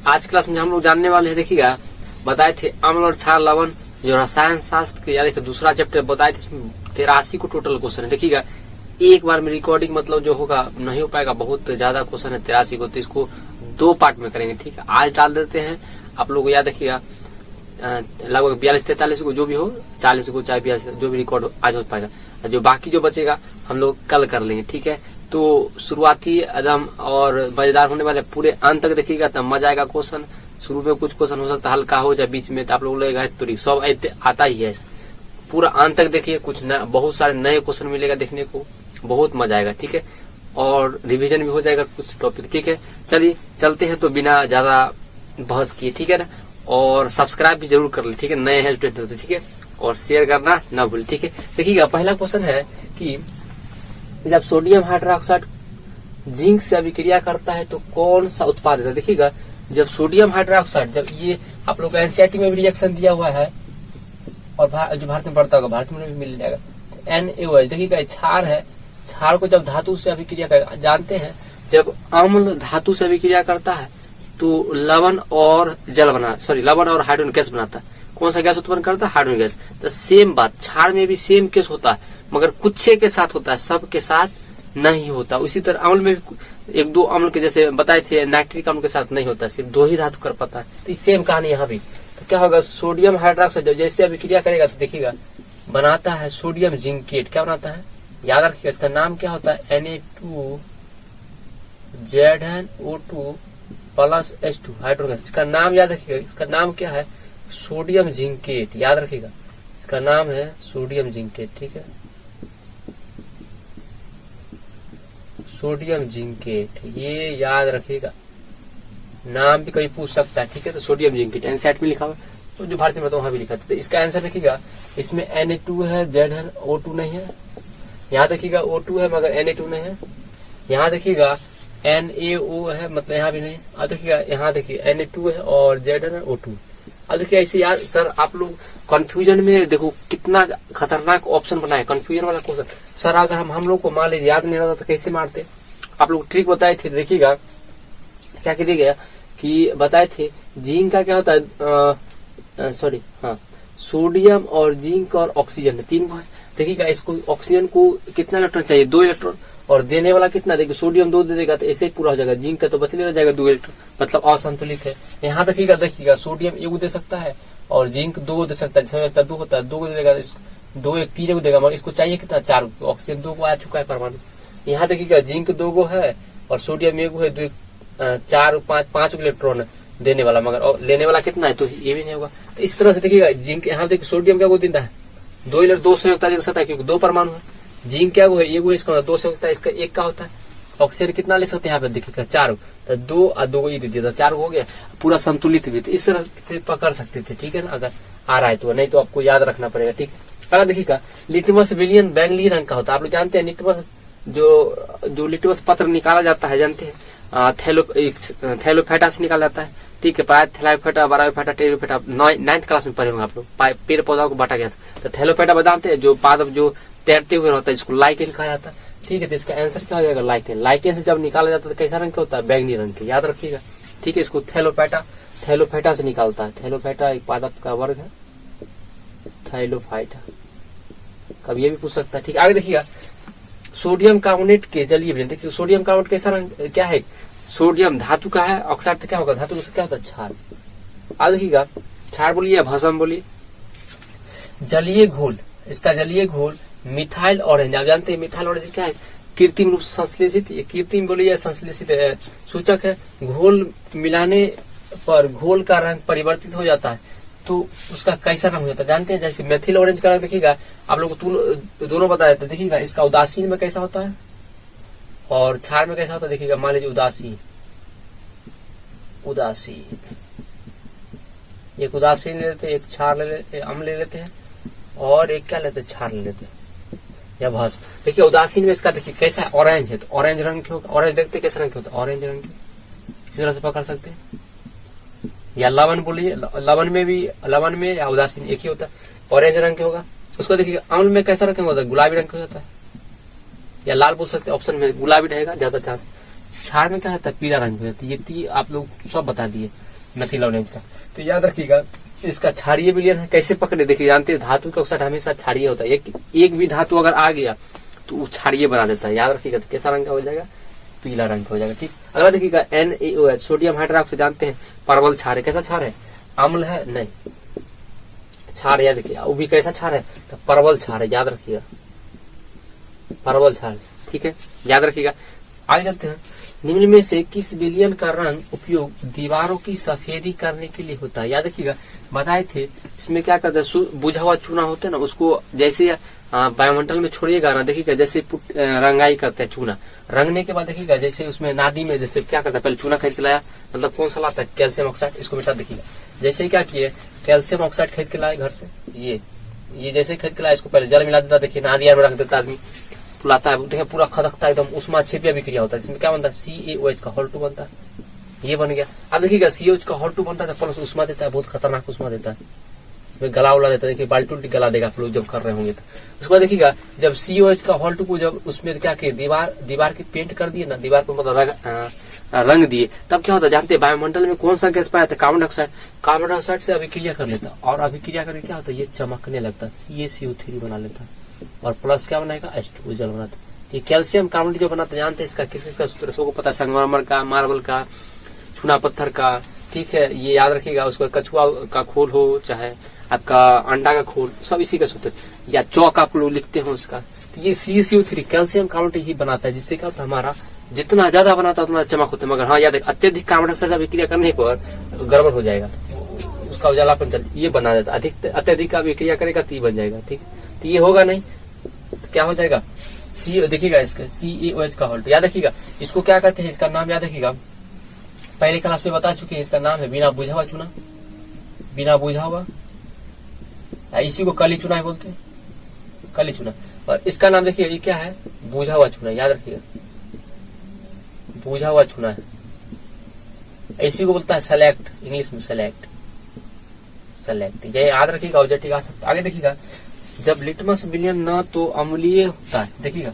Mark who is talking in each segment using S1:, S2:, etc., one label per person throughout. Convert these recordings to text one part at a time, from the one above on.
S1: आज क्लास में हम लोग जानने वाले हैं, देखिएगा बताए थे अम्ल और क्षार लवण जो रसायन शास्त्र के, या देखिए दूसरा चैप्टर बताए थे, इसमें 83 को टोटल क्वेश्चन है। देखिएगा एक बार में रिकॉर्डिंग मतलब जो होगा नहीं हो पाएगा, बहुत ज्यादा क्वेश्चन है 83 को, तो इसको 2 पार्ट में करेंगे। ठीक है, आज डाल देते हैं आप लोग याद रखिएगा लगभग 42-43 को जो भी हो, 40 को चाहे 42 जो भी रिकॉर्ड हो आज हो पाएगा, जो बाकी जो बचेगा हम लोग कल कर लेंगे। ठीक है, तो शुरुआती एकदम और मजेदार होने वाले, पूरे अंत तक देखिएगा तब मजा आएगा। क्वेश्चन शुरू में कुछ क्वेश्चन हो सकता है हल्का हो जाए, बीच में तो आप लोग लगेगा तो सब आता ही है, पूरा अंत तक देखिए, कुछ बहुत सारे नए क्वेश्चन मिलेगा देखने को, बहुत मजा आएगा। ठीक है, और रिवीजन भी हो जाएगा कुछ टॉपिक। ठीक है, चलिए चलते हैं तो बिना ज्यादा बहस किए। ठीक है ना, और सब्सक्राइब भी जरूर कर ले। ठीक है, नए हैं स्टूडेंट होते, ठीक है, और शेयर करना ना भूल। ठीक है, देखिएगा पहला क्वेश्चन है कि जब सोडियम हाइड्रोक्साइड जिंक से अभिक्रिया करता है तो कौन सा उत्पाद देता है। देखिएगा जब सोडियम हाइड्रोक्साइड, जब ये आप लोग एनसीईआरटी में भी रिएक्शन दिया हुआ है और जो भारत में पढ़ता होगा भारत में भी मिल जाएगा, NaOH। देखिएगा क्षार है, क्षार को जब धातु से अभिक्रिया कर, जानते हैं जब अम्ल धातु से अभिक्रिया करता है तो लवण और जल बना, सॉरी लवण और हाइड्रोजन गैस बनाता है। कौन सा गैस उत्पन्न करता है? Hydrogen gas. तो सेम बात क्षार में भी सेम केस होता है, मगर कुछ के साथ होता है, सब के साथ नहीं होता। उसी तरह अम्ल में भी 1-2 अम्ल के जैसे बताए थे नाइट्रिक अम्ल के साथ नहीं होता, सिर्फ 2 ही धातु कर पाता है। तो सेम कहानी यहाँ भी। तो क्या होगा, सोडियम हाइड्रोक्साइड जैसे अभिक्रिया करेगा तो देखिएगा बनाता है सोडियम जिंकेट। क्या बनाता है याद रखिएगा, इसका नाम क्या होता है Na2ZnO2 प्लस H2 हाइड्रोजन। इसका नाम याद रखिएगा, इसका नाम क्या है? Sodium zincate. याद रखिएगा इसका नाम है सोडियम जिंकेट। ठीक है, सोडियम जिंकेट, ये याद रखिएगा, नाम भी कहीं पूछ सकता है। ठीक है, तो सोडियम जिंकेट एनसीईआरटी में लिखा हुआ, तो जो भारतीय में तो वहां भी लिखा था। तो इसका आंसर देखिएगा, इसमें Na2 है, ZnO2 नहीं है। यहाँ देखिएगा O2 है मगर Na2 नहीं है। यहाँ देखिएगा NaO है, मतलब यहाँ भी नहीं। अब देखिएगा यहाँ देखिए Na2 है और ZnO2। अब देखिए ऐसे याद, सर आप लोग कंफ्यूजन में देखो कितना खतरनाक ऑप्शन बनाए, कंफ्यूजन वाला क्वेश्चन। सर अगर हम लोग को मान लीजिए याद नहीं रहता तो कैसे मारते? आप लोग ट्रिक बताए थे, देखिएगा क्या कह गया कि बताए थे जिंक का क्या होता है, सॉरी हाँ, सोडियम और जिंक और ऑक्सीजन 3 को है। देखिएगा इसको ऑक्सीजन को कितना इलेक्ट्रॉन चाहिए? 2 इलेक्ट्रॉन, और देने वाला कितना? देखिए सोडियम 2 दे देगा तो ऐसे ही पूरा हो जाएगा, जिंक का तो बचने रह जाएगा 2 इलेक्ट्रॉन, मतलब असंतुलित है। यहाँ देखिएगा सोडियम 1 दे सकता है और जिंक 2 दे सकता है, 2 होता है, 2 दे देगा, 2 1 3 को देगा, मगर इसको चाहिए कितना? 4। ऑक्सीजन 2 को आ चुका है परमाणु। यहाँ देखिएगा जिंक 2 को है और सोडियम 1 है, 2 4 5 इलेक्ट्रॉन देने वाला, मगर लेने वाला कितना है? तो ये भी नहीं होगा। तो इस तरह से देखिएगा जिंक, यहाँ देखिए सोडियम क्या को देता है? 2 संयुक्ता दे सकता है क्योंकि 2 परमाणु है। जिंक क्या है? 1 इसका 2 संयुक्ता, इसका 1 का होता है। ऑक्सीजन कितना ले सकते हैं यहाँ पे? देखिएगा 4, तो 2 और 2 ये दे दिया, 4 हो गया, पूरा संतुलित भी। तो इस तरह से पकड़ सकते थे। ठीक है ना, अगर आ रहा है तो, नहीं तो आपको याद रखना पड़ेगा। ठीक है, अगर देखिएगा लिटमस विलियन बैंगनी रंग का होता है। आप लोग जानते हैं लिटमस, जो लिटमस पत्र निकाला जाता है, जानते हैं थैलोफेटा से निकाला जाता है। ठीक है, थैलोफेटा, बाराफेटा, टेरोफेटा 9th क्लास में पढ़े होंगे आप लोग। पेड़ पौधा को बांटा गया था। तो थैलोफेटा बताते हैं जो पादप जो तैरते हुए होता है, जिसको लाइकेन कहा जाता है। ठीक है, तो इसका आंसर क्या हो जाएगा? लाइकेन। लाइकेन से जब निकाला जाता है तो कैसा रंग का होता है? बैंगनी रंग के। याद रखिएगा। ठीक है, इसको थैलोफेटा से निकालता है। थैलोफेटा एक पादप का वर्ग है, थैलोफाइटा। कभी ये भी पूछ सकता है। ठीक है, आगे देखिएगा सोडियम कार्बोनेट के जलीय विलयन। देखिए सोडियम कार्बोनेट कैसा रंग क्या है? सोडियम धातु का है, ऑक्साइड क्या होगा? धातु से क्या होता है? क्षार। आगे देखिएगा क्षार बोलिए या भस्म बोलिए। जलीय घोल, इसका जलीय घोल मिथाइल ऑरेंज। आप जानते हैं मिथाइल ऑरेंज क्या है? कृत्रिम रूप से संश्लेषित, कृत्रिम बोलिए या संश्लेषित सूचक है। घोल मिलाने पर घोल का रंग परिवर्तित हो जाता है, तो उसका कैसा रंग हो जाता है? जानते हैं, जैसे मेथिल ऑरेंज का रंग देखिएगा आप लोग को दोनों बताए थे। देखिएगा इसका उदासीन में कैसा होता है और क्षार में कैसा होता है? देखिएगा मान लीजिए उदासीन, एक उदासीन ले लेते हैं, एक क्षार ले लेते, अम्ल ले लेते हैं, और एक क्या लेते हैं? क्षार ले लेते हैं या भस्म। देखिए उदासीन में इसका देखिए कैसा है? ऑरेंज है, तो ऑरेंज रंग के होगा। ऑरेंज देखते कैसे रंग के होता है? ऑरेंज रंग के। इसी तरह से पकड़ सकते हैं। या लवण बोलिए, लवण में या उदासीन एक ही होता है, ऑरेंज रंग के होगा। उसको देखिए अम्ल में कैसा रंग होता है? गुलाबी रंग का हो जाता है, या लाल बोल सकते हैं। ऑप्शन में गुलाबी रहेगा ज्यादा चांस। क्षार में क्या होता है? पीला रंग हो जाता है। ये आप लोग सब बता दिए। मेथिल ऑरेंज का। तो याद रखिएगा इसका क्षारीय विलयन है, कैसे पकड़े देखिए, जानते हैं धातु का ऑक्साइड हमेशा क्षारीय होता है, एक भी धातु अगर आ गया तो वो क्षारीय बना देता है। याद रखिएगा, तो कैसा रंग का हो जाएगा, पीला रंग का हो जाएगा। ठीक, अगला देखिएगा NaOH सोडियम हाइड्रोक्साइड, जानते हैं परवल क्षार है, कैसा क्षार है, अम्ल है नहीं, क्षार, याद रखिए वो भी कैसा क्षार है, तो परवल क्षार है, याद रखिएगा परवल क्षार। ठीक है, याद रखिएगा। आगे चलते हैं, निम्न में से किस विलयन का रंग उपयोग दीवारों की सफेदी करने के लिए होता है। याद रखिएगा बताए थे, इसमें क्या करते हैं, बुझा हुआ चूना होता है ना, उसको जैसे वायुमंडल में छोड़िएगा ना, देखिएगा जैसे रंगाई करते हैं चूना, रंगने के बाद देखिएगा जैसे उसमें नादी में जैसे क्या करता है, पहले चूना खरीद के लाया, मतलब कौन सा लाता है, कैल्शियम ऑक्साइड, इसको बेटा देखिएगा जैसे क्या किए, कैल्शियम ऑक्साइड खरीद के लाए घर से, ये जैसे खरीद के लाया, इसको पहले जल मिला देता, देखिए नादिया में रख देता आदमी, फुलाता है, देखिए पूरा खदकता है एकदम, उष्मा क्षेपीय अभिक्रिया होता है, जिसमें क्या बनता है, CaOH का Hol2 बनता है, ये बन गया। अब देखिएगा CaOH का Hol2 बनता है, प्लस उष्मा देता है, बहुत खतरनाक उष्मा देता है, गला उला देता है, देखिए बाल्टी उल्टी गला देगा आप लोग जब कर रहे होंगे तो। उसके बाद देखिएगा जब CaOH का Hol2 को जब उसमें क्या किए, दीवार की पेंट कर दिए ना, दीवार पर मतलब रंग दिए, तब क्या होता है जानते हैं, वायुमंडल में कौन सा गैस पाया था, कार्बन डाइऑक्साइड, कार्बन डाइऑक्साइड से अभिक्रिया कर लेता, और अभिक्रिया करके क्या होता है, ये चमकने लगता है, ये CO3 बना लेता है, और प्लस क्या बनाएगा, H2O जल बनाता है। ये कैल्शियम कार्बोनेट जो बनाते हैं, जानते हैं इसका किसका सूत्र, सबको पता है, संगमरमर का, मार्बल का, चूना पत्थर का। ठीक है, ये याद रखिएगा, उसका कछुआ का खोल हो चाहे आपका अंडा का खोल, सब इसी का सूत्र, या चौक आप लोग लिखते हो उसका, तो ये CaCO3 कैल्शियम कार्बोनेट ही बनाता है, जिससे क्या होता है, हमारा जितना ज्यादा बनाता है उतना चमक होता है। मगर हाँ याद है, अत्यधिक कार्बन डाइऑक्साइड अभिक्रिया करने पर गड़बड़ हो जाएगा, उसका उजालापन चल, ये बना देता, अत्यधिक अभिक्रिया करेगा तो ये बन जाएगा। ठीक, तो ये होगा नहीं तो क्या हो जाएगा, देखिएगा इसका CaOH का Hol2, याद रखिएगा इसको क्या कहते हैं, इसका नाम याद रखिएगा, पहले क्लास में बता चुके हैं, इसका नाम है बिना बुझा हुआ चूना, बिना बुझा हुआ, इसी को कली चूना है बोलते हैं, कली चूना। और इसका नाम देखिए, ये क्या है, बुझा हुआ चूना, याद रखिएगा बुझा हुआ चूना है, इसी को बोलता है सेलेक्ट, इंग्लिश में सेलेक्ट, ये याद रखिएगा, ऑब्जेक्टिव आ सकता है। आगे देखिएगा, जब लिटमस विलयन न तो अम्लीय होता है, देखिएगा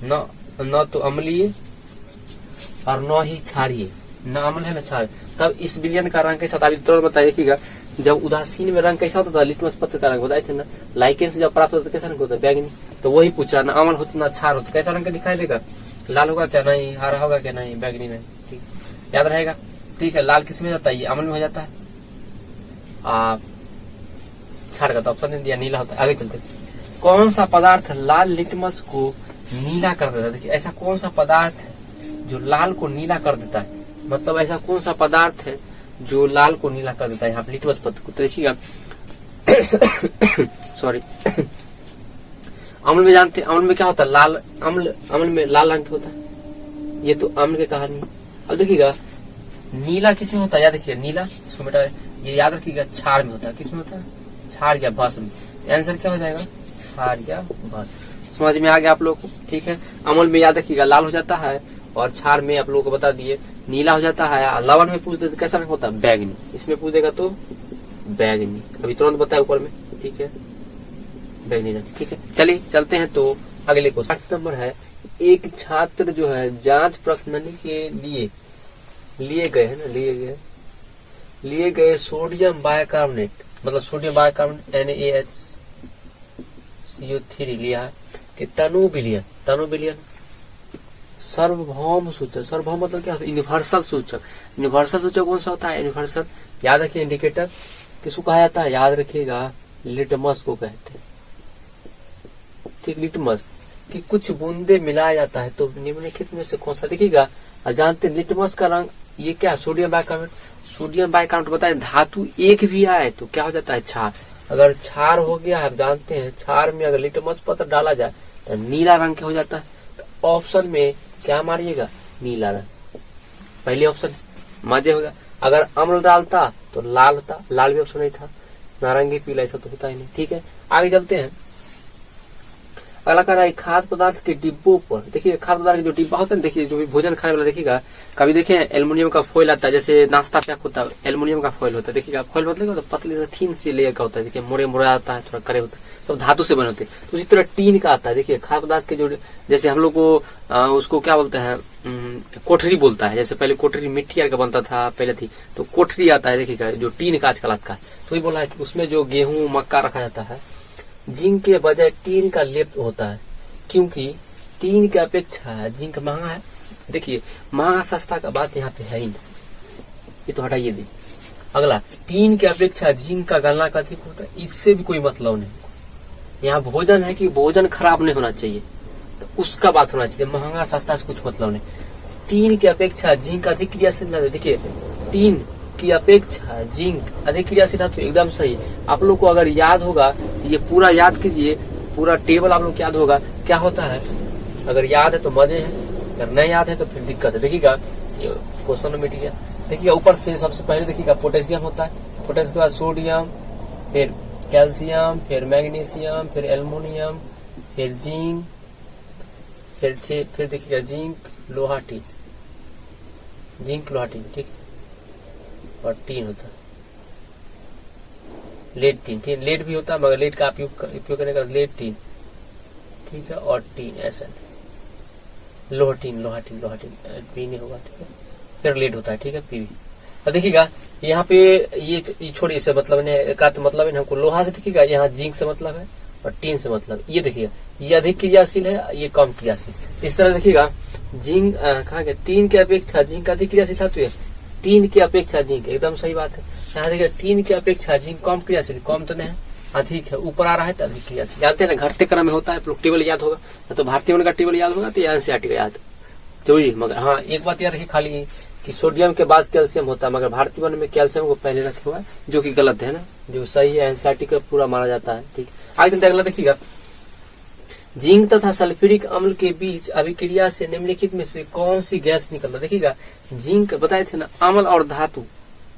S1: न तो अम्लीय और न ही क्षारीय, न अम्ल है न क्षारीय, तब इस विलयन का रंग कैसा था, अभी तुरंत बताइए। देखिएगा जब उदासीन में रंग कैसा होता था, लिटमस पत्र का रंग बताए थे ना, लाइकेन से जब प्राप्त होता कैसा रंग होता है, बैंगनी, तो वही पूछा, ना अम्ल होता ना क्षार होता, कैसा रंग का दिखाई देगा, लाल होगा क्या, नहीं, हरा होगा क्या, नहीं, बैंगनी नहीं। ठीक, याद रहेगा। ठीक है, लाल किस में जाता है, ये अम्ल में हो जाता है, क्षार का तो ऑप्शन नहीं दिया, नीला होता है। आगे चलते, कौन सा पदार्थ लाल लिटमस को नीला कर देता है, देखिए ऐसा कौन सा पदार्थ है जो लाल को नीला कर देता है, मतलब ऐसा कौन सा पदार्थ है जो लाल को नीला कर देता है, यहाँ लिटमस पत्र को। तो देखिएगा सॉरी, अम्ल में जानते हैं, अम्ल में क्या होता है, लाल, अम्ल में लाल रंग होता है, ये तो अम्ल की कहानी है। अब देखिएगा नीला किस में होता है, याद रखिए नीला, इसको बेटा ये याद रखिएगा, क्षार में होता है, किस में होता है, क्षार या भस्म। आंसर क्या हो जाएगा, क्षार या भस्म। समझ में आ गया आप लोग को। ठीक है, अम्ल में याद रखिएगा लाल हो जाता है, और क्षार में आप लोगों को बता दिए नीला हो जाता है। लवण में पूछ देते कैसा रंग होता है, बैगनी, इसमें पूछ देगा तो बैगनी, अभी तुरंत बताया ऊपर में। ठीक है, बैगनी रंग। ठीक है, चलिए चलते हैं तो अगले क्वेश्चन। 8 नंबर है, एक छात्र जो है जांच प्रश्नली के लिए लिए गए सोडियम बाइकार्बोनेट, मतलब सोडियम बाइकार्बोनेट NaCO3 लिया है कि तनु विलयन सार्वभौम सूचक, सार्वभौम मतलब क्या होता है, यूनिवर्सल सूचक। यूनिवर्सल सूचक कौन सा होता है, यूनिवर्सल, याद रखिए इंडिकेटर किसको कहा जाता है, याद रखिएगा लिटमस को कहते हैं। ठीक, लिटमस की कुछ बूंदे मिलाया जाता है तो निम्नलिखित में से कौन सा, देखिएगा अब जानते लिटमस का रंग ये क्या, सोडियम बाइकार्बोनेट। सोडियम बाइकार्बोनेट बताए धातु एक भी आए तो क्या हो जाता है, क्षार। अगर क्षार हो गया है, जानते हैं क्षार में अगर लिटमस पत्र डाला जाए तो नीला रंग क्या हो जाता है, तो ऑप्शन में क्या मारिएगा, नीला रंग, पहले ऑप्शन मजे होगा। अगर अम्ल डालता तो लाल होता, लाल भी ऑप्शन नहीं था, नारंगी पीला ऐसा तो होता ही नहीं। ठीक है, आगे चलते हैं। अगला कह रहा है खाद्य पदार्थ के डिब्बों पर, देखिए खाद्य पदार्थ के जो डिब्बा होता है देखिए, जो भी भोजन खाने वाला देखिएगा, कभी देखे एल्युमिनियम का फॉइल आता है, जैसे नाश्ता पैक होता है एल्युमिनियम का फॉइल होता है, देखिएगा फॉइल मतलब पतले से थीन से लेयर का होता है, देखिए मोड़े मोड़े आता है, थोड़ा करे होता है, सब धातु से बने होते हैं। तो उसी तरह टीन का आता है, देखिए खाद्य पदार्थ के जो, जैसे हम लोग को उसको क्या बोलते हैं, कोठरी बोलता है, जैसे पहले कोठरी मिट्टी का बनता था पहले थी, तो कोठरी आता है देखिएगा, जो टीन का आजकल आता है। तो ये बोला है कि उसमें जो गेहूं मक्का रखा जाता है, जिंक के बजाय टीन का लेप होता है, क्योंकि टीन की अपेक्षा जिंक महंगा है। देखिए महंगा सस्ता का बात यहाँ पे है ही नहीं, ये तो हटाइए दी। अगला, टीन की अपेक्षा जिंक का गलना अधिक होता है, इससे भी कोई मतलब नहीं। यहाँ भोजन है कि भोजन खराब नहीं होना चाहिए, तो उसका बात होना चाहिए, महंगा सस्ता से कुछ मतलब नहीं। टीन की अपेक्षा जिंक अधिक क्रियाशील है, देखिए टीन की अपेक्षा जिंक अधिक क्रियाशील है, तो एकदम सही। आप लोग को अगर याद होगा तो ये पूरा याद कीजिए, पूरा टेबल आप लोग याद होगा क्या होता है। अगर याद है तो मजे है, अगर नहीं याद है तो फिर दिक्कत है। देखिएगा ये क्वेश्चन में मिट गया। देखिएगा ऊपर से सबसे पहले देखिएगा पोटेशियम होता है, पोटेशियम के बाद सोडियम, फिर कैल्शियम, फिर मैग्नीशियम, फिर एल्युमिनियम, फिर जिंक, फिर देखिएगा जिंक लोहा टीन, जिंक लोहा टीन, ठीक, और टीन होता है लेड टीन, ठीक, लेड भी होता है मगर लेड का उपयोग करने का लेड टीन, ठीक है, और टीन ऐसा लोहा टीन, लोहा टीन, लोहा टीन पी नहीं होगा, ठीक है, फिर लेड होता है, ठीक है, पी। और देखिएगा यहाँ पे ये छोड़िए, इससे मतलब नहीं का, तो मतलब हमको लोहा से, देखिएगा यहाँ जिंक से मतलब है और टीन से मतलब, ये देखिएगा ये अधिक क्रियाशील है, ये कम क्रियाशील। इस तरह देखिएगा जिंक कहा गया, टीन की अपेक्षा जिंक अधिक क्रियाशील था, तो ये टीन की अपेक्षा जिंक, एकदम सही बात है। यहाँ देखिए टीन की अपेक्षा जिंक कम क्रियाशील, कम तो नहीं है, अधिक है, ऊपर आ रहा है तो अधिक क्रियाशील। जानते हैं ना घटते क्रम में होता है, आप लोग टेबल याद होगा, तो भारतीय वन का टेबल याद होगा तो एनसीईआरटी का याद जरूरी। मगर हाँ एक बात याद रखिए खाली कि सोडियम के बाद कैल्शियम होता है, मगर भारतीय वन में कैल्शियम को पहले रखे हुआ है, जो कि गलत है ना, जो सही है एनसीईआरटी का पूरा माना जाता है, ठीक। आगे चलते अगला देखिएगा, जिंक तथा सल्फ्यूरिक अम्ल के बीच अभिक्रिया से निम्नलिखित में से कौन सी गैस निकलता है। देखिएगा जिंक बताए थे ना, अम्ल और धातु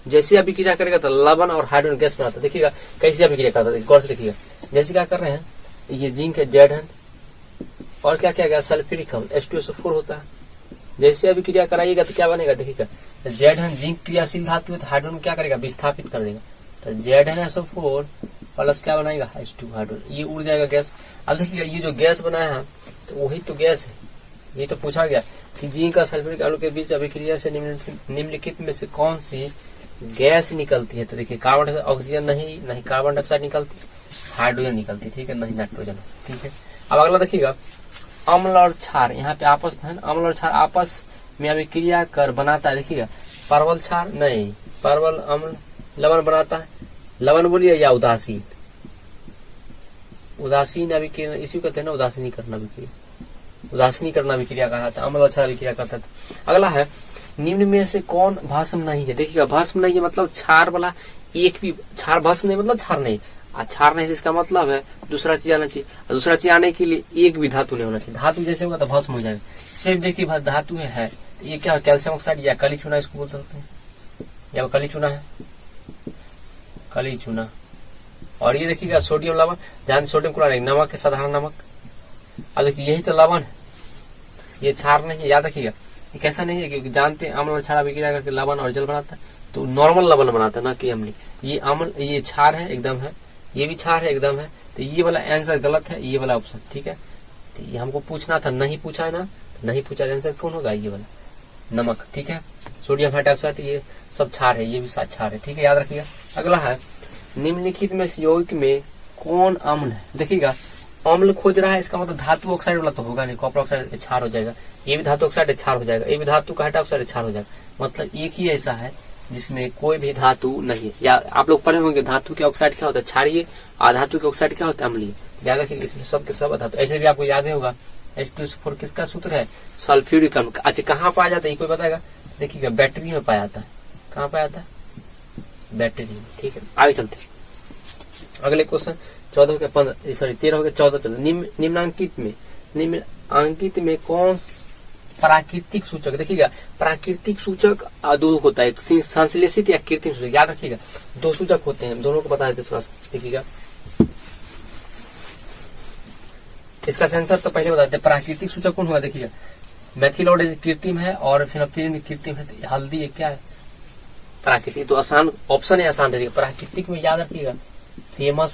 S1: जैसे अभिक्रिया करेगा तो लवण और हाइड्रोजन गैस बनाता है। देखिएगा कैसे अभिक्रिया करता है, गौर से देखिएगा, जैसे क्या कर रहे हैं, ये जिंक है Z और क्या क्या गया सल्फ्यूरिक अम्ल H2SO4 होता है, जैसे अभिक्रिया कराइएगा तो क्या बनेगा, देखिएगा Z जिंक क्रियाशील धातु है, तो हाइड्रोजन क्या करेगा, विस्थापित कर देगा, तो ZnSO4 प्लस क्या बनाएगा H2 हाइड्रोजन, ये उड़ जाएगा गैस। अब देखिएगा ये जो गैस बनाया है तो वही तो गैस है, ये तो पूछा गया कि जिंक और सल्फ्यूरिक अम्ल के बीच अभिक्रिया से निम्नलिखित में से कौन सी गैस निकलती है। तो देखिए कार्बन डाइऑक्साइड, ऑक्सीजन नहीं कार्बन डाइऑक्साइड निकलती, हाइड्रोजन निकलती, ठीक है, नहीं नाइट्रोजन, ठीक है। अब अगला देखिएगा अम्ल और क्षार, यहाँ पे आपस में अम्ल और क्षार आपस में अभिक्रिया कर बनाता है। देखिएगा परवल क्षार नहीं, परवल अम्ल लवण बनाता है, लवण बोलिए या उदासीन, उदासीन अभिक्रिया इसी को कहते हैं ना, उदासीनी करना अभिक्रिया, उदासीनी करना अभिक्रिया कहा था, अम्ल और क्षार अभिक्रिया करता था। अगला है निम्न में से कौन भस्म नहीं है। देखिएगा भस्म नहीं है मतलब क्षार वाला एक भी, क्षार भस्म नहीं मतलब क्षार नहीं, क्षार नहीं इसका मतलब है दूसरा चीज आना चाहिए, दूसरा चीज आने के लिए एक भी धातु नहीं होना चाहिए, धातु जैसे होगा तो भस्म हो जाएगा। इसमें देखिए धातु है तो ये क्या कैल्शियम ऑक्साइड या कली चूना इसको बोल सकते हैं, या कली चूना है, कली चूना। और ये देखिएगा सोडियम लवण, ध्यान सोडियम क्लोराइड नमक है, साधारण नमक। अब देखिए यही तो लवण है, ये क्षार नहीं है, याद रखिएगा ये कैसा नहीं है, क्योंकि जानते हैं अम्ल और क्षार अभिक्रिया करके लवण और जल बनाता है, तो नॉर्मल लवण बनाता है ना कि अम्लीय। ये अम्ल ये क्षार है एकदम है, ये भी क्षार है एकदम है, तो ये वाला आंसर गलत है, ये वाला ऑप्शन ठीक है। तो ये हमको पूछना था, नहीं पूछा है ना, तो नहीं पूछा आंसर कौन होगा, ये वाला नमक, ठीक है। सोडियम हाइड्रोक्साइड ये सब क्षार है, ये भी साथ क्षार है, ठीक है, याद रखिएगा। अगला है निम्नलिखित में से यौगिक में कौन अम्ल है। देखिएगा अम्ल खोज रहा है, इसका मतलब धातु ऑक्साइड वाला तो होगा नहीं, कॉपर ऑक्साइड क्षार हो जाएगा, ये भी धातु ऑक्साइड क्षार हो जाएगा, ये भी धातु का हाइड्रोक्साइड क्षार हो जाएगा। मतलब एक ही ऐसा है जिसमें कोई भी धातु नहीं है। या आप लोग पढ़े होंगे धातु के ऑक्साइड क्या होता है, क्षारीय, और धातु के ऑक्साइड क्या होता है, अम्लीय। याद रखिए इसमें सब के सब धातु। ऐसे भी आपको याद ही होगा H2SO4 किसका सूत्र है, सल्फ्यूरिक अम्ल। अच्छा कहाँ पाया जाता है, कोई बताएगा। देखिएगा बैटरी में पाया जाता है, कहाँ पाया जाता है, बैटरी में, ठीक है। आगे चलते अगले क्वेश्चन 14 के 15 सॉरी 13 हो गया 14। निम्नांकित में कौन प्राकृतिक सूचक। देखिएगा प्राकृतिक सूचक दो होता है, संश्लेषित या कृत्रिम सूचक। याद रखिएगा दो सूचक होते हैं, दोनों को बता देते थोड़ा सा। देखिएगा इसका सेंसर तो पहले बताते हैं। प्राकृतिक सूचक कौन होगा, देखिएगा मेथिल और कृत्रिम है और फिनोप्थिलीन भी कृत्रिम है, तो हल्दी एक क्या है प्राकृतिक। तो आसान ऑप्शन है, आसान है। प्राकृतिक में याद रखिएगा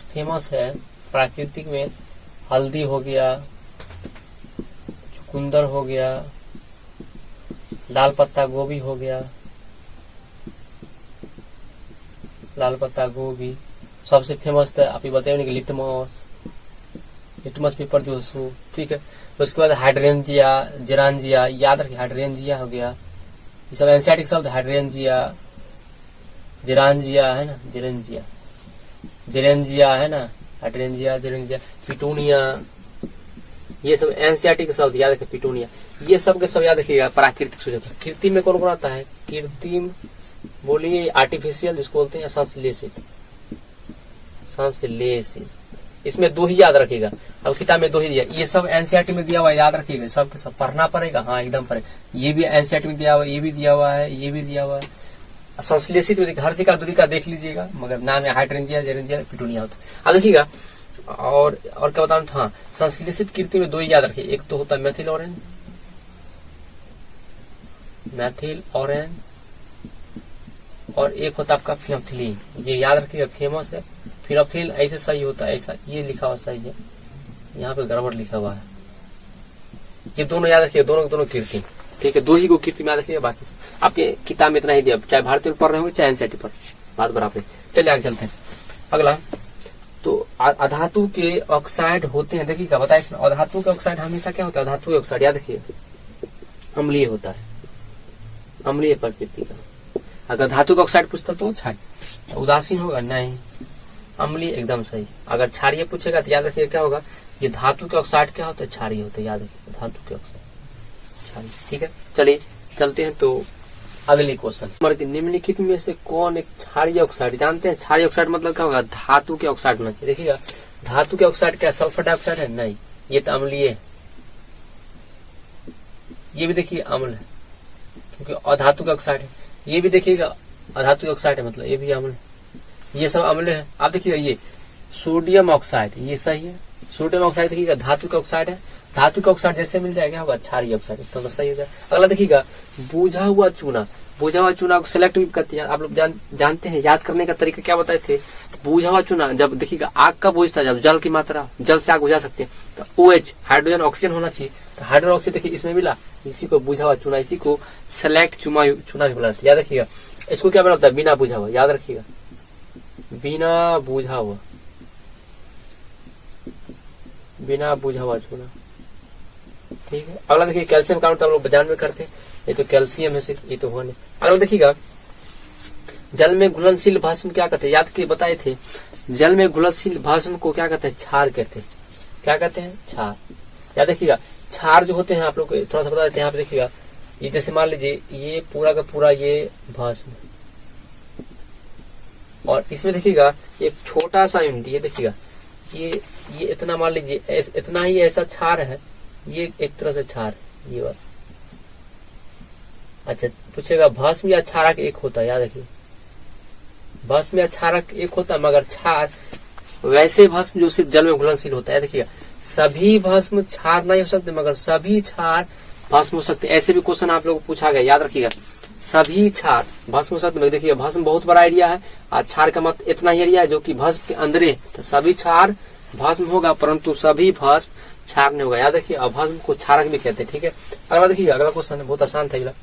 S1: फेमस है प्राकृतिक में हल्दी हो गया, चुकंदर हो गया, लाल पत्ता गोभी हो गया, लाल पत्ता गोभी सबसे फेमस था। आप ये बताइए कि लिटमस पेपर जो है, ठीक है। उसके बाद हाइड्रेंजिया, जेरांजिया, याद रखिए हाइड्रेंजिया हो गया, ये सब एंसियाटिक शब्द, हाइड्रेंजिया, जेरांजिया है ना, जेरेंजिया है ना, हाइड्रेंजिया, जेरेंजिया, पिटूनिया, ये सब एंसियाटिक शब्द याद रखिए, पिटूनिया, ये सब के सब याद रखिएगा प्राकृतिक सूचक। कृत्रिम में कौन कौन आता है, कृत्रिम बोलिए आर्टिफिशियल जिसको बोलते हैं, संश्लेषित, इसमें दो ही याद रखिएगा। अब किताब में दो ही दिया, ये सब एनसीईआरटी में दिया हुआ है, याद रखिएगा, सब के सब पढ़ना पड़ेगा, हाँ एकदम पड़ेगा। ये भी एनसीईआरटी में दिया हुआ है, ये भी दिया हुआ है, ये भी दिया हुआ है। संश्लेषित में हर का दूरी का देख लीजिएगा, मगर नाम है हाइड्रेंजिया, जेरेंजिया, पिटूनिया होता है। अब देखिएगा और क्या बताऊं, हाँ संश्लेषित कृत्रिम में दो ही याद रखिए, एक तो होता है मेथिल ऑरेंज और एक होता है आपका फिनोप्थिलीन, ये याद रखिएगा फेमस है। फिनोप्थिलीन ऐसे सही होता है, ऐसा ये लिखा हुआ सही है, यहाँ पे गड़बड़ लिखा हुआ है, ये दोनों याद रखिए, दोनों कृत्रिम, ठीक है। दो ही को कृत्रिम याद रखिएगा, बाकी आपके किताब में इतना ही दिया, चाहे भारतीय पढ़ रहे होंगे चाहे एनसीईआरटी पर, बात बराबर। चलिए आगे चलते हैं। अगला तो अधातु के ऑक्साइड होते हैं, देखिएगा बताए अधातु के ऑक्साइड हमेशा क्या होता है, अधातु के ऑक्साइड याद रखिए अम्लीय होता है, अम्लीय प्रकृति का। अगर धातु का ऑक्साइड पूछता तो क्षारीय, उदासीन होगा नहीं, अम्लीय एकदम सही। अगर क्षारीय पूछेगा तो याद रखिए क्या होगा, ये धातु के ऑक्साइड क्या होता है, क्षारीय होता है, याद रखिए धातु के ऑक्साइड क्षारीय, ठीक है। चलिए चलते हैं तो अगले क्वेश्चन। निम्नलिखित में से कौन एक क्षारीय ऑक्साइड, जानते हैं क्षारीय ऑक्साइड मतलब क्या होगा, धातु के ऑक्साइड होना चाहिए। देखिएगा धातु के ऑक्साइड क्या सल्फर डाइऑक्साइड है, नहीं ये तो अम्लीय है, ये भी देखिए अम्ल है क्योंकि अधातु का ऑक्साइड है, ये भी देखिएगा अधातु ऑक्साइड है मतलब ये भी अम्ल है, ये सब अम्ल है। आप देखिएगा ये सोडियम ऑक्साइड, ये सही है, सोडियम ऑक्साइड देखिएगा धातु का ऑक्साइड है, धातु का ऑक्साइड जैसे मिल जाएगा होगा क्षारीय ऑक्साइड, तो सही हो जाए। अगला देखिएगा बुझा हुआ चूना, बुझा हुआ चूना को सिलेक्ट भी करते हैं, आप लोग जानते हैं, याद करने का तरीका क्या बताए थे। बुझा हुआ चूना जब देखिएगा आग का बुझता है, जब जल की मात्रा, जल से आग बुझा सकते हैं, तो OH हाइड्रोजन ऑक्सीजन होना चाहिए, तो हाइड्रोजन ऑक्सीजन देखिए इसमें मिला, इसी को बुझा हुआ चूना, इसी को सेलेक्ट चूना भी बोला जाता है, याद रखिएगा। इसको क्या बोला जाता है, बिना बुझा हुआ, याद रखिएगा बिना बुझा हुआ चूना, ठीक है। अगला देखिए कैल्शियम कार्बोनेट हम लोग बाजार में करते हैं, ये तो कैल्शियम है सिर्फ, ये तो हुआ नहीं। अगला देखिएगा जल में घुलनशील भस्म क्या कहते हैं, याद के बताए थे, जल में घुलनशील भस्म को क्या कहते हैं, क्षार कहते हैं, क्या कहते हैं, क्षार। याद देखिएगा क्षार जो होते हैं, आप लोग थोड़ा सा बता देते हैं, यहाँ पे देखिएगा ये जैसे मान लीजिए ये पूरा का पूरा ये भस्म, और इसमें देखिएगा एक छोटा सा यूनिट, ये देखिएगा ये इतना मान लीजिए इतना ही ऐसा क्षार है, ये एक तरह से क्षार ये बात। अच्छा पूछेगा भस्म या क्षारक एक होता है, याद रखिए भस्म या क्षारक एक होता है, मगर क्षार वैसे भस्म जो सिर्फ जल में घुलनशील होता है। देखिएगा सभी भस्म क्षार नहीं हो सकते, मगर सभी क्षार भस्म हो सकते। ऐसे भी क्वेश्चन आप लोगों को पूछा गया, याद रखिएगा सभी क्षार भस्म हो सकते। देखिए भस्म बहुत बड़ा एरिया है और क्षार का मत इतना ही एरिया है जो कि भस्म के अंदर है, तो सभी क्षार भस्म होगा परंतु सभी भस्म क्षार नहीं होगा, याद रखिए। भस्म को क्षारक भी कहते हैं, ठीक है। अगला देखिए अगला क्वेश्चन है, बहुत आसान था।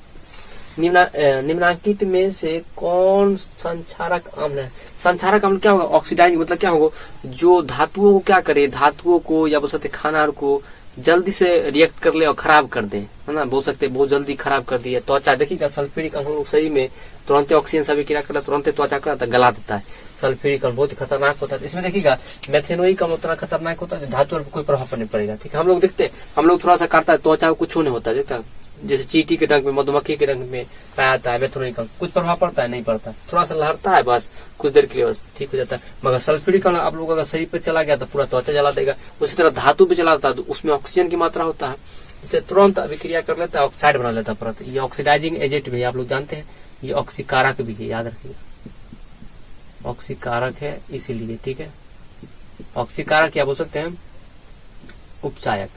S1: निम्नांकित में से कौन संक्षारक अम्ल है, संक्षारक अम्ल क्या होगा, ऑक्सीडाइजिंग मतलब क्या होगा, जो धातुओं को क्या करे, धातुओं को या बोल सकते खाना को जल्दी से रिएक्ट कर ले और खराब कर दे, है ना, बोल सकते बहुत जल्दी खराब कर दिया। त्वचा देखिएगा सल्फ्यूरिक अम्ल हम लोग शरीर में तुरंत ऑक्सीजन सभी क्रिया करता है, तुरंत त्वचा का गला देता है। सल्फ्यूरिक अम्ल बहुत ही खतरनाक होता है। इसमें देखिएगा मेथेनोइक अम्ल उतना खतरनाक होता है, धातु पर कोई प्रभाव नहीं पड़ेगा, ठीक है। हम लोग देखते हैं, हम लोग थोड़ा सा काटता है त्वचा को कुछ नहीं होता, देखता जैसे चींटी के डंक में, मधुमक्खी के डंक में पाया जाता है मेथेनोइक अम्ल, कुछ प्रभाव पड़ता है, नहीं पड़ता, थोड़ा सा लहरता है बस कुछ देर के लिए, बस ठीक हो जाता है। मगर सल्फ्यूरिक अम्ल आप लोगों का शरीर पे चला गया तो पूरा त्वचा जला देगा। उसी तरह धातु पे चला जाता है तो उसमें ऑक्सीजन की मात्रा होता है, इससे तुरंत अभिक्रिया कर लेता है, ऑक्साइड बना लेता है परत। ये ऑक्सीडाइजिंग एजेंट भी आप लोग जानते हैं, ये ऑक्सीकारक भी है, याद रखिए ऑक्सीकारक है इसीलिए, ठीक है। ऑक्सीकारक क्या बोल सकते हैं हम, उपचायक।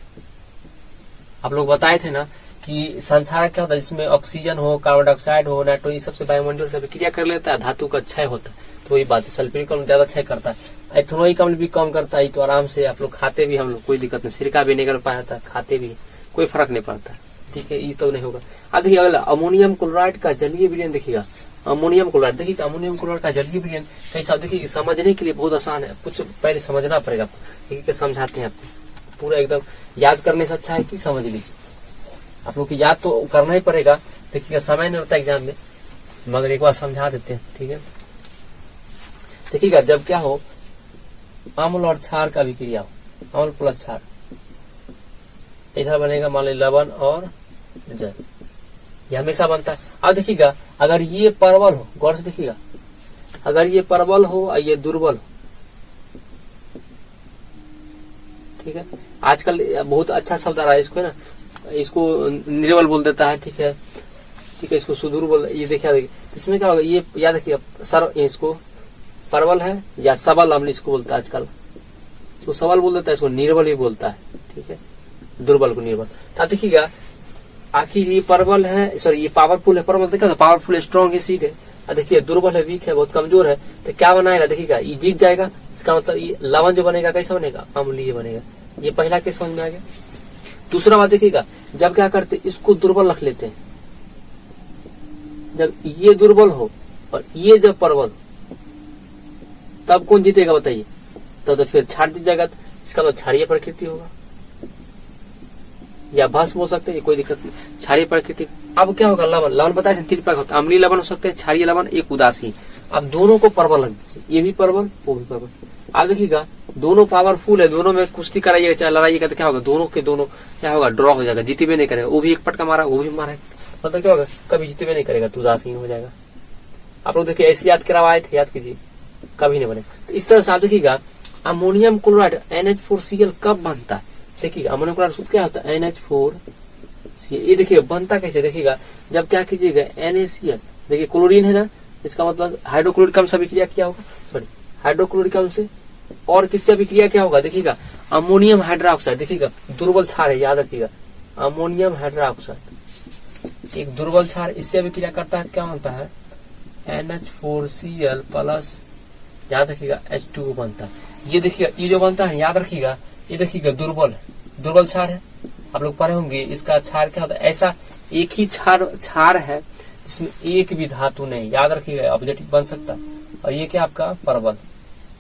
S1: आप लोग बताए थे ना कि संसार क्या होता है, जिसमें ऑक्सीजन हो, कार्बन डाइऑक्साइड हो, नाइट्रोजन, सबसे वायुमंडल से क्रिया कर लेता है, धातु का क्षय होता है। तो वही बात है, सल्फ्यूरिक अम्ल ज्यादा क्षय करता है, एथेनॉइक अम्ल भी कम करता है। तो आराम से आप लोग खाते भी, हम लोग कोई दिक्कत नहीं, सिरका भी नहीं कर पाया था, खाते भी कोई फर्क नहीं पड़ता। ठीक है, ये तो नहीं होगा। अब देखिए अगला अमोनियम क्लोराइड का जलीय विलयन देखिएगा। अमोनियम क्लोराइड देखिए, अमोनियम क्लोराइड का जलीय विलयन कैसा, देखिए समझने के लिए बहुत आसान है, कुछ पहले समझना पड़ेगा। देखिए समझाते हैं आपको, पूरा एकदम याद करने से अच्छा है कि समझ लीजिए। आप लोग को याद तो करना ही पड़ेगा, देखिएगा समय नहीं होता एग्जाम में, मगर एक बार समझा देते हैं। ठीक है, देखिएगा जब क्या हो, अम्ल और क्षार का विक्रिया हो, अम्ल प्लस क्षार, इधर बनेगा मान लीजिए लवण और जल, ये हमेशा बनता है। अब देखिएगा अगर ये प्रबल हो, गौर से देखिएगा, अगर ये प्रबल हो और ये दुर्बल हो, ठीक है, आजकल बहुत अच्छा शब्द आ रहा है इसको, है ना, इसको निर्बल बोल देता है। ठीक है, ठीक है, इसको सुदूर बोल, ये देखिए इसमें क्या होगा, ये याद रखिए सर, इसको प्रबल है या सबल अम्ल इसको बोलता है आजकल, इसको सबल बोल देता है, इसको निर्बल ही बोलता है। ठीक है, दुर्बल को निर्बल। तो देखिएगा आखिर ये प्रबल है, सॉरी ये पावरफुल है, प्रबल देखा तो पावरफुल स्ट्रॉन्ग एसिड है, और देखिए दुर्बल है, वीक है, बहुत कमजोर है, तो क्या बनाएगा, देखिएगा ये जीत जाएगा। इसका मतलब ये लवण जो बनेगा कैसा बनेगा, अम्लीय बनेगा। ये पहला केस समझ में आ गया। दूसरा बात देखिएगा, जब क्या करते इसको दुर्बल रख लेते हैं, जब ये दुर्बल हो और ये जब प्रबल, तब कौन जीतेगा बताइए, तो फिर क्षार जीत जाएगा। इसका तो क्षारीय प्रकृति होगा, या भस्म हो सकते हैं, कोई दिक्कत नहीं, क्षारीय प्रकृति। अब क्या होगा, लवण, लवण बताए तीन प्रकार होता है, अम्लीय लवण हो सकते हैं, क्षारीय लवण, एक उदासीन। अब दोनों को प्रबल रख दीजिए, ये भी प्रबल, वो भी प्रबल। आप देखिएगा दोनों पावरफुल है, दोनों में कुश्ती कराइएगा चाहे लड़ाइएगा, तो क्या होगा, दोनों के दोनों क्या होगा, ड्रॉ हो जाएगा, जीते भी नहीं करेगा। वो भी एक पटका मारा, वो भी मारा, मतलब क्या होगा, कभी जीते भी नहीं करेगा, तो उदासीन हो जाएगा। आप लोग देखिए ऐसे याद करवाए थे, याद कीजिए, कभी नहीं बनेगा। तो इस तरह से आप देखिएगा अमोनियम क्लोराइड NH4Cl कब बनता है, देखिएगा अमोनियम क्लोराइड शुद्ध क्या होता है, NH4Cl। ये देखिए बनता कैसे, देखिएगा जब क्या कीजिएगा NaCl, देखिए क्लोरीन है ना, इसका मतलब हाइड्रोक्लोरिक अम्ल से अभिक्रिया क्या होगा, सॉरी हाइड्रोक्लोरिक अम्ल से, और किससे अभिक्रिया क्या होगा, देखिएगा अमोनियम हाइड्रोक्साइड, देखिएगा दुर्बल क्षार है, याद रखिएगा अमोनियम हाइड्रोक्साइड एक दुर्बल क्षार, इससे अभिक्रिया करता है, क्या बनता है NH4Cl प्लस, याद रखिएगा H2O बनता है। ये देखिएगा ये जो बनता है, याद रखिएगा, ये देखिएगा दुर्बल है, दुर्बल क्षार है, आप लोग पढ़े होंगे। इसका क्षार क्या होता है, ऐसा एक ही क्षार है जिसमें एक भी धातु नहीं, याद रखिएगा ऑब्जेक्टिव बन सकता है। और ये क्या आपका प्रबल,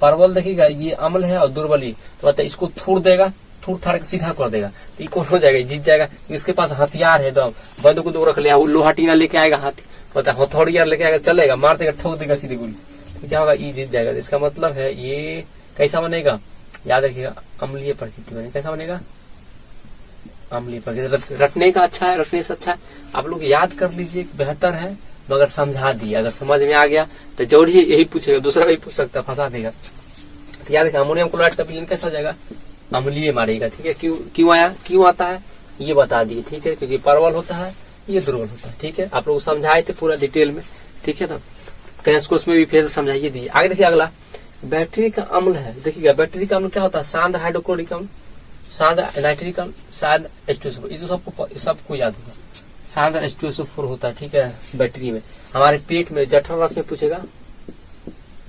S1: प्रबल देखिएगा ये अम्ल है और दुर्बल ही, तो बताइए इसको थूड़ देगा, थूड़ थाड़ सीधा कर देगा, तो ये कौन हो जाएगा, जीत जाएगा। इसके पास हथियार है, एकदम बंदूक को रख लिया, लोहा टीना लेके आएगा, हाथी पता हथौड़िया लेके आएगा, चलेगा, मार देगा, ठोक देगा सीधी गोली, तो क्या होगा, ये जीत जाएगा। इसका मतलब है ये कैसा बनेगा, याद रखिएगा अम्लीय प्रकृति बनेगा। कैसा बनेगा, अम्लीय प्रकृति। रटने का अच्छा है, रटने से अच्छा है, आप लोग याद कर लीजिए, बेहतर है, मगर समझा दिया, अगर समझ में आ गया तो जरूर ही यही पूछेगा, दूसरा भी पूछ सकता, फंसा देगा। तो याद रखिए अमोनियम क्लोराइड का विलयन कैसा हो जाएगा, अम्लीय मारेगा। ठीक है, क्यों आया, क्यों आता है ये बता दिए। ठीक है, क्योंकि प्रबल होता है, ये दुर्बल होता है। ठीक है, आप लोग समझाए थे पूरा डिटेल में। ठीक है ना, कहीं उसमें भी फिर से समझाइए दिए। आगे देखिए अगला बैक्टीरिक अम्ल है, देखिएगा बैक्टीरिक अम्ल क्या होता है, सांद्र हाइड्रोक्लोरिक अम्ल, सांद्र नाइट्रिक अम्ल, सांद्र H2SO4, इसको सबको याद होगा, सांद्र H2SO4 होता है। ठीक है, बैक्टीरिया में, हमारे पेट में जठर रस में पूछेगा,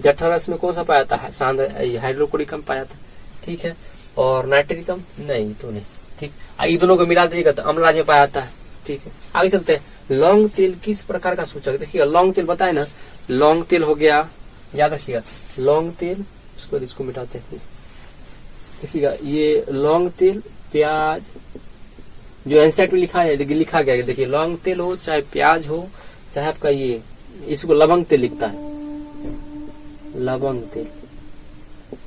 S1: जठर रस में कौन सा पाया जाता है, सांद्र हाइड्रोक्लोरिक अम्ल पाया जाता है। ठीक है, और नाइट्रिक अम्ल नहीं, तो नहीं। ठीक, ये दोनों को मिला दीजिएगा तो अम्लराज में पाया जाता है। ठीक है, आगे चलते हैं। लौंग तेल किस प्रकार का सूचक, देखिएगा लौंग तेल बताए ना, लौंग तेल हो गया, याद रखिएगा लौंग तेल, इसको मिटाते हैं। देखिएगा ये लौंग तेल, प्याज, जो एनसेट में लिखा है, लिखा गया है, देखिए लौंग तेल हो चाहे प्याज हो चाहे आपका ये, इसको लवंग तेल लिखता है, लवंग तेल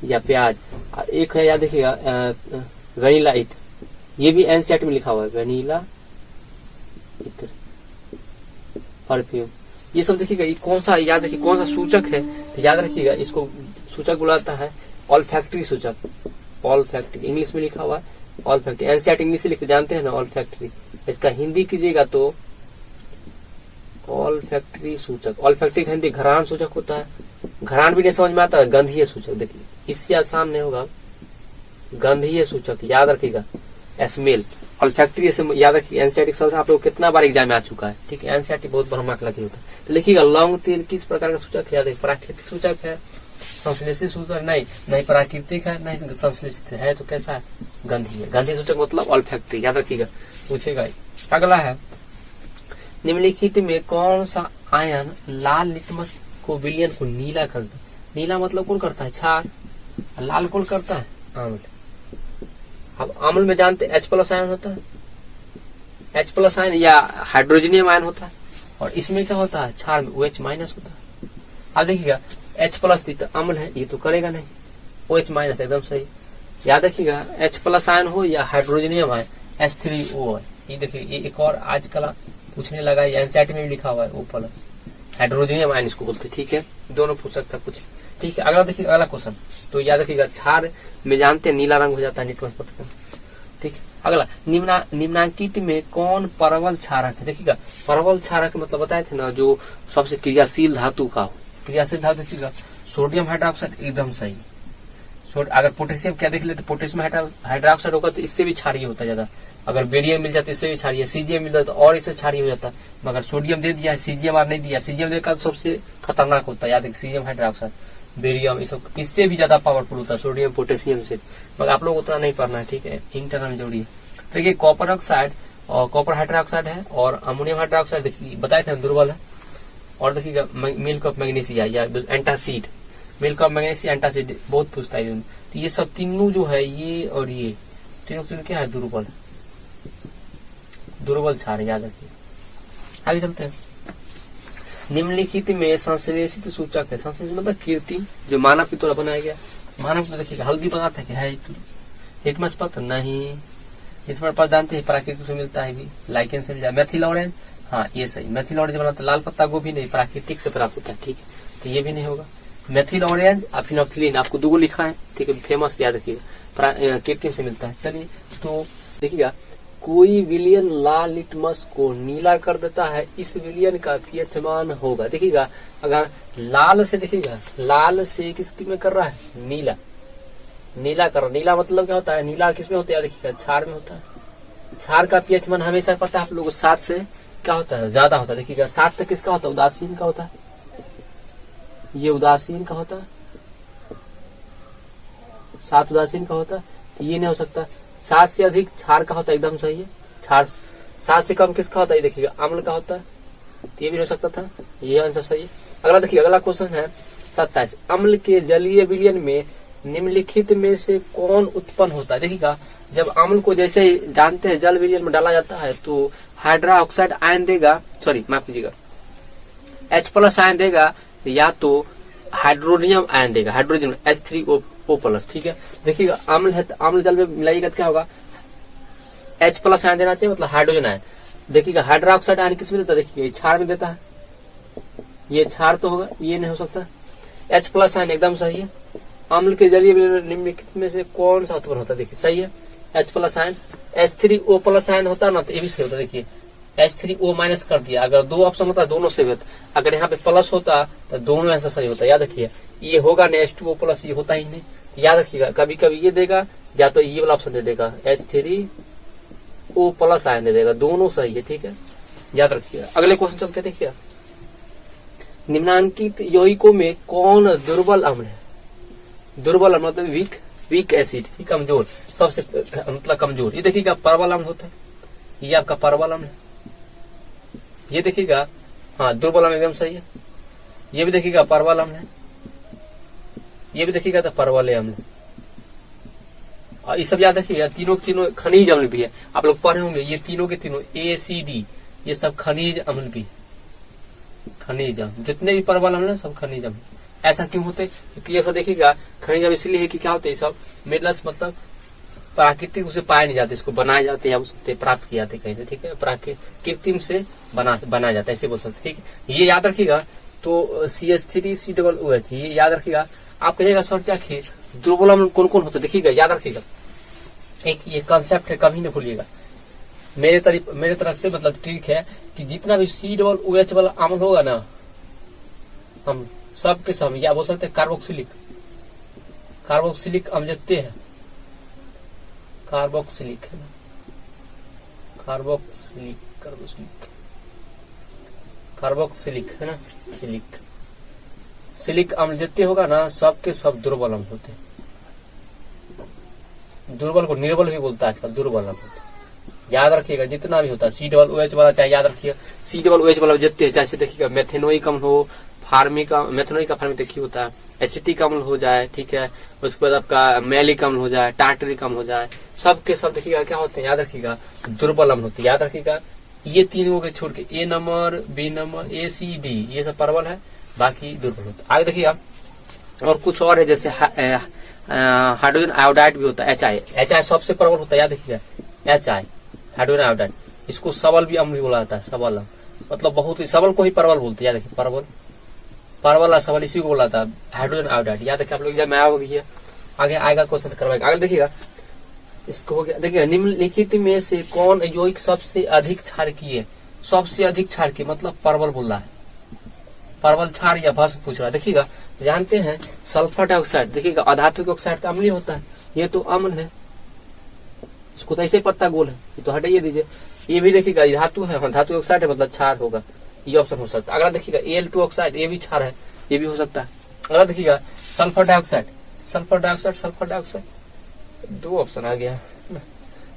S1: या प्याज। एक है याद देखिएगा वेनिला इत्र, ये भी एनसेट में लिखा हुआ है, वेनिला इत्र, परफ्यूम, ये सब देखिएगा। ये कौन सा, याद रखिए कौन सा सूचक है, तो याद रखिएगा इसको सूचक बुलाता है ऑल्फैक्टरी सूचक, ऑल्फैक्टरी इंग्लिश में लिखा हुआ है, ऑल्फैक्टरी, एनसीईआरटी इंग्लिश से लिखते जानते हैं ना, ऑल्फैक्टरी। इसका हिंदी कीजिएगा तो ऑल्फैक्टरी सूचक, ऑल्फैक्टरी का हिंदी घ्राण सूचक होता है, घ्राण भी नहीं समझ में आता, गंधीय सूचक। देखिए इससे आसान नहीं होगा, गंधीय सूचक, याद रखिएगा स्मेल। ऑल्फैक्टरी से याद रखिए, एनसीईआरटी शब्द आप लोग कितना बार एग्जाम में आ चुका है, ठीक है। एनसीईआरटी बहुत बड़ा मार्क लगे होता है। तो लिखिएगा लौंग तेल किस प्रकार का सूचक है, प्राकृतिक सूचक है, संश्लेषित सूचक नहीं प्राकृतिक है, नहीं संश्लेषित है, तो कैसा है, गंधीय। गंधीय सूचक मतलब ऑल्फैक्टरी, याद रखिएगा, पूछेगा। अगला है, निम्नलिखित में कौन सा आयन लाल लिटमस को विलयन को नीला करता है। नीला मतलब कौन करता है, क्षार। लाल कौन करता है, आम्ल। अब आम्ल में जानते H प्लस आयन होता है, H प्लस आयन या हाइड्रोजनियम आयन होता है, और इसमें क्या होता है, क्षार में OH माइनस होता है। अब देखिएगा H प्लस तो अम्ल है, ये तो करेगा नहीं, OH माइनस एकदम सही। याद रखिएगा H प्लस आयन हो या हाइड्रोजनियम आयन H3O है। ये देखिए, ये एक और आजकल पूछने लगा, ये एनसीईआरटी में भी लिखा हुआ है, O प्लस हाइड्रोजनियम आयन इसको बोलते, ठीक है। दोनों पूछ सकता कुछ, ठीक है। अगला देखिए, अगला क्वेश्चन तो याद रखिएगा, क्षार में जानते हैं नीला रंग हो जाता है लिटमस पत्र का, ठीक है। अगला, निम्नांकित में कौन परवल क्षारक है। देखिएगा परवल क्षारक मतलब बताए थे ना, जो सबसे क्रियाशील धातु का हो। क्रियाशील धातु देखिएगा, सोडियम हाइड्रोक्साइड एकदम सही। अगर पोटेशियम क्या देख लेते, पोटेशियम हाइड्रोक्साइड होगा तो इससे भी क्षारीय होता है ज्यादा। अगर बेरियम मिल जाता इससे भी क्षारीय, सीजीएम मिल जाता तो और इससे क्षारीय हो जाता। मगर सोडियम दे दिया है, सीजीएम और नहीं दिया, सीजीएम देखा तो सबसे खतरनाक होता है, याद है, सीजीएम हाइड्रोक्साइड, बेरियम, इससे भी ज्यादा पावरफुल होता है सोडियम पोटेशियम से। मगर आप लोग उतना नहीं पढ़ना है, ठीक है, इंटरनल में जरूरी है। तो ये कॉपर ऑक्साइड और कॉपर हाइड्रोक्साइड है, और अमोनियम हाइड्रोक्साइड देखिए बताए थे दुर्बल है। और देखिएगा मिल्क ऑफ मैग्नीशिया या antacid, milk of magnesia antacid बहुत पूछता है। तो ये सब तीनों जो है, ये और ये तीनों क्या है, दुर्बल, दुर्बल क्षार, याद रखिए। आगे चलते हैं। निम्नलिखित में संश्लेषित सूचक है, संश्लेषित मतलब कृत्रिम, जो मानव के द्वारा बनाया गया। मानव को देखिएगा हल्दी बनाता है क्या है, लिटमस पत्र नहीं, लिटमस पत्र जानते हैं प्राकृतिक से मिलता है, भी लाइकेन से मिल जाए। मेथिल ऑरेंज, हाँ ये सही, मेथिल ऑरेंज बनाता है। लाल पत्ता गोभी नहीं, प्राकृतिक से प्राप्त होता है, ठीक है, तो ये भी नहीं होगा। मेथिल ऑरेंज और फिनोक्सिलिन आपको दो लिखा है, ठीक है, फेमस, याद रखिएगा, कृत्रिम से मिलता है। चलिए तो देखिएगा, कोई विलयन लाल लिटमस को नीला कर देता है, इस विलयन का पीएच मान होगा। देखिएगा अगर लाल से, देखिएगा लाल से किसकी में कर रहा है, नीला, नीला कर रहा। नीला मतलब क्या होता है, नीला किसमें होता है, देखिएगा क्षार में होता है। क्षार का पीएच मान हमेशा पता है आप लोगों को, 7 से क्या होता है, ज्यादा होता है। देखिएगा 7 तक किसका होता है, उदासीन का होता है, ये उदासीन का होता है, 7 उदासीन का होता है, ये नहीं हो सकता। 7 से अधिक क्षार का होता है, एकदम सही है। क्षार 7 से कम किसका होता है, देखिएगा अम्ल का होता है, तो ये भी हो सकता था, ये आंसर सही है। अगला देखिए, अगला क्वेश्चन है 27, अम्ल के जलीय विलयन में निम्नलिखित में से कौन उत्पन्न होता है। देखिएगा जब अम्ल को जैसे ही जानते हैं जल विलयन में डाला जाता है तो हाइड्रोक्साइड आयन देगा, सॉरी माफ कीजिएगा, H प्लस आयन देगा, या तो हाइड्रोनियम आयन देगा, हाइड्रोजन H3O प्लस, ठीक है। देखिएगा अम्ल है तो अम्ल जल में मिलाइएगा तो क्या होगा, H प्लस आयन देना चाहिए, मतलब हाइड्रोजन आयन। देखिएगा हाइड्रोक्साइड आयन किसमें देता है, देखिए क्षार में देता है, ये क्षार तो होगा, ये नहीं हो सकता। H प्लस आयन एकदम सही है। अम्ल के जलीय निम्नलिखित में से कौन सा उत्पन्न होता है, देखिए सही है, H plus ion. H3O plus ion होता ना तो ये भी सही होता, देखिए H3O माइनस कर दिया। अगर दो ऑप्शन होता है दोनों सही होता, अगर यहाँ पे प्लस होता तो दोनों आंसर सही होता, याद रखिए। ये होगा नहीं, H2O प्लस, ये होता ही नहीं, याद रखिएगा। कभी कभी ये देगा या तो ये वाला ऑप्शन दे देगा, H3O प्लस आयन दे देगा, दोनों सही है, ठीक है, याद रखिएगा। अगले क्वेश्चन चलते देखिए, निम्नांकित यौगिकों में कौन दुर्बल अम्ल है। दुर्बल अम्ल मतलब वीक एसिड, कमजोर, सबसे मतलब कमजोर। ये देखिएगा परवल अम्ल होता है, ये आपका परवल अम्ल है। ये देखिएगा, हाँ दुर्बल अम्ल एकदम सही है। ये भी देखिएगा परवल अम्ल है, ये भी देखिएगा तो परवल अम्ल। और ये सब याद रखिएगा, तीनों खनिज अम्ल भी है, आप लोग पढ़े होंगे। ये तीनों के तीनों ACD, ये सब खनिज अम्ल भी, खनिज अम्ल, जितने भी परवल अम्ल है सब खनिज अम्ल। ऐसा क्यों होते, क्योंकि ये सब देखिएगा खनिज अम्ल इसलिए है कि क्या होते हैं सब मिनरल्स, मतलब प्राकृतिक उसे पाए नहीं जाते, इसको बनाए जाते हैं, उससे प्राप्त किए जाते कहीं से, ठीक है, कृत्रिम से बनाया जाता है, ऐसे बोल सकते, ठीक है। ये याद रखिएगा। तो CH3COOH, ये याद रखिएगा। आप कहिएगा सर क्या खे दुर्बल अम्ल कौन कौन होता है, देखिएगा याद रखिएगा। एक ये कंसेप्ट है, कभी नहीं भूलिएगा। मेरे तरफ से मतलब ठीक है कि जितना भी COOH वाला अम्ल होगा ना, हम सबके सब या बोल सकते हैं कार्बोक्सिलिक अम्ल जितने हैं कार्बोक्सिलिक है ना, कार्बोक्सिलिक कार्बोक्सिलिक है ना, सिलिक अम्ल जितने होगा ना सबके सब दुर्बल अम्ल होते हैं। दुर्बल को निर्बल भी बोलता है आजकल, दुर्बल अम्ल होते हैं। याद रखिएगा जितना भी होता है C OH वाला, चाहे याद रखिएगा COOH वाला जितने हैं, चाहे देखिएगा मेथेनोइक अम्ल हो, मेथेनोइक अम्ल देखिए होता है, एसिटिक अम्ल हो जाए, ठीक है, उसके बाद आपका मैलिक अम्ल हो जाए, टार्टरिक अम्ल हो जाए, सबके सब देखिएगा क्या होते हैं, याद रखिएगा दुर्बल अम्ल होते हैं। याद रखिएगा ये तीनों के छोड़ के A number, B number, A C D ये सब प्रबल है, बाकी दुर्बल होता है। आगे देखिएगा और कुछ और है, जैसे हाइड्रोजन आयोडाइड भी होता है, HI सबसे प्रबल होता है। याद रखिएगा HI हाइड्रोजन आयोडाइड, इसको सबल भी अम्ल भी बोला जाता है, सबल अम्ल मतलब बहुत ही सबल को ही प्रबल बोलते हैं। याद रखिए परवल सबल इसी को बोला था हाइड्रोजन आयोडाइड। याद रखिए आप लोग एग्जाम में आया भी है, आगे आएगा क्वेश्चन करवाएगा। आगे देखिएगा इसको हो गया। देखिए निम्नलिखित में से कौन यौगिक सबसे अधिक क्षारकीय है? सबसे क्षारकीय मतलब परवल बोल रहा है, परवल क्षार या भस्म पूछ रहा है। देखिएगा जानते हैं सल्फर डाइऑक्साइड, देखिएगा अधातु ऑक्साइड तो अम्लीय होता है, ये तो अम्ल है, इसको तो ऐसे पत्ता गोल है, ये तो हटाइए दीजिए। ये भी देखिएगा धातु है, धातु ऑक्साइड है मतलब क्षार होगा, ये ऑप्शन हो सकता है। अगला देखिएगा Al2 ऑक्साइड, ये भी क्षार है, ये भी हो सकता है। अगला देखिएगा सल्फर डाइऑक्साइड, दो ऑप्शन आ गया,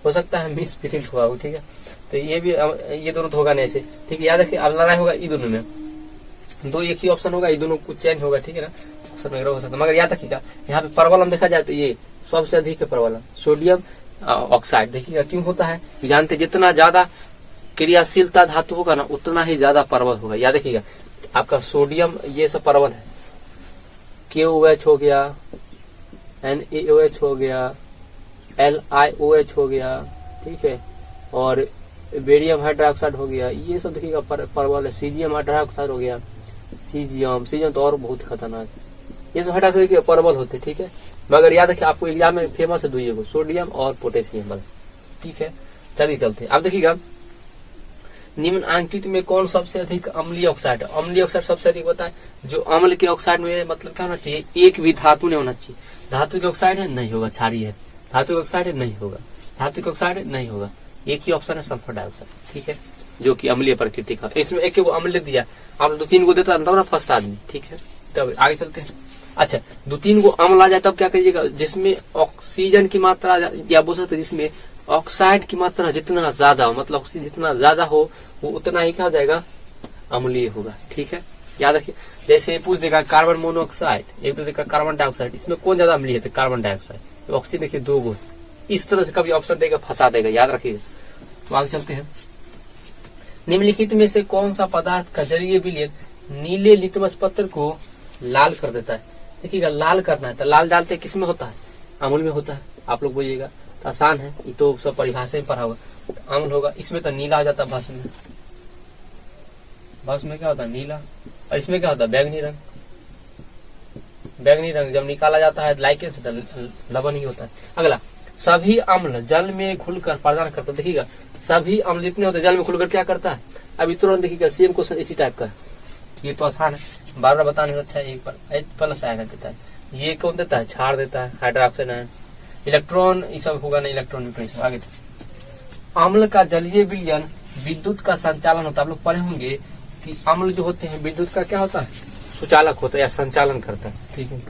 S1: हो सकता है मिस प्रिंट हुआ हो, ठीक है, तो ये भी ये दोनों तो होगा नहीं ऐसे, ठीक है। याद रखिए अब लड़ाई होगा ये दोनों में, दो एक ही ऑप्शन होगा, ये दोनों कुछ चेंज होगा, ठीक है ना, ऑप्शन वगैरह हो सकता है। मगर याद रखिएगा यहाँ पे परवलम देखा जाए तो ये सबसे अधिक है परवलम। सोडियम ऑक्साइड देखिएगा क्यों होता है, जानते जितना ज्यादा क्रियाशीलता धातु होगा ना उतना ही ज्यादा परवल होगा। याद रखिएगा आपका सोडियम ये सब परवल है, KOH हो गया, NaOH हो गया, LiOH हो गया, ठीक है, और बेरियम हाइड्रोक्साइड हो गया, ये सब देखिएगा परवल है। सीजियम हाइड्रोक्साइड हो गया, सीजियम तो और बहुत खतरनाक है, ये सब हाइड्रोक्साइड देखिए परवल होते, ठीक है। मगर याद रखिए आपको एग्जाम में फेमस है दुइये सोडियम और पोटेशियम वाला, ठीक है। चलिए चलते अब देखिएगा निम्नांकित में कौन सबसे अधिक अम्लीय ऑक्साइड है? अम्लीय ऑक्साइड सबसे अधिक होता है जो अम्ल के ऑक्साइड में मतलब क्या होना चाहिए, एक भी धातु नहीं होना चाहिए। धातु के ऑक्साइड है नहीं होगा, क्षारीय है, धातु के ऑक्साइड है नहीं होगा, धातु के ऑक्साइड है नहीं होगा, एक ही ऑप्शन है सल्फर डाइऑक्साइड, ठीक है, जो कि अम्लीय प्रकृति का। इसमें एक अम्ल दिया, आप 2-3 को देता तब ना फंसता आदमी, ठीक है। तब आगे चलते हैं। अच्छा 2-3 को अम्ल आ जाए तब क्या करिएगा, जिसमें ऑक्सीजन की मात्रा या बोल सकते जिसमें ऑक्साइड की मात्रा जितना ज्यादा हो, मतलब ऑक्सीजन जितना ज्यादा हो वो उतना ही क्या हो जाएगा, अम्लीय होगा, ठीक है। याद रखिए जैसे पूछ देगा कार्बन मोनोऑक्साइड, एक तो देखा कार्बन डाइऑक्साइड, इसमें कौन ज्यादा अम्लीय है, कार्बन डाइऑक्साइड, तो ऑक्सीजन देखिए 2 गो, इस तरह से कभी ऑप्शन देगा फंसा देगा, याद रखिएगा। तो आगे चलते हैं। निम्नलिखित में से कौन सा पदार्थ का जलीय विलयन नीले लिटमस पत्र को लाल कर देता है? देखिएगा लाल करना है तो लाल डालते किस में होता है, अम्ल में होता है। आप लोग बोलिएगा तो आसान है, ये तो सब परिभाषा में पढ़ा होगा, तो अम्ल होगा, इसमें तो नीला आ जाता है भस्म में, भस्म में क्या होता है नीला, और इसमें क्या होता है बैगनी रंग, बैगनी रंग जब निकाला जाता है लाइके से तो लवण ही होता है। अगला सभी अम्ल जल में घुलकर प्रदान करता है। देखिएगा सभी अम्ल जितने होते हैं जल में घुलकर क्या करता है, अभी तुरंत देखिएगा सेम क्वेश्चन इसी टाइप का है, ये तो आसान है, बार बार बताने से अच्छा है एक बार H+ आयन देता है, ये कौन देता है, क्षार देता है, हाइड्रोक्साइड आयन, इलेक्ट्रॉन ये सब होगा नहीं, इलेक्ट्रॉन न्यूट्रॉन। आगे अम्ल का जलीय विलयन विद्युत का संचालन होता है। आप लोग पढ़े होंगे कि अम्ल जो होते हैं विद्युत का क्या होता है, सुचालक होता है या संचालन करता है, ठीक है।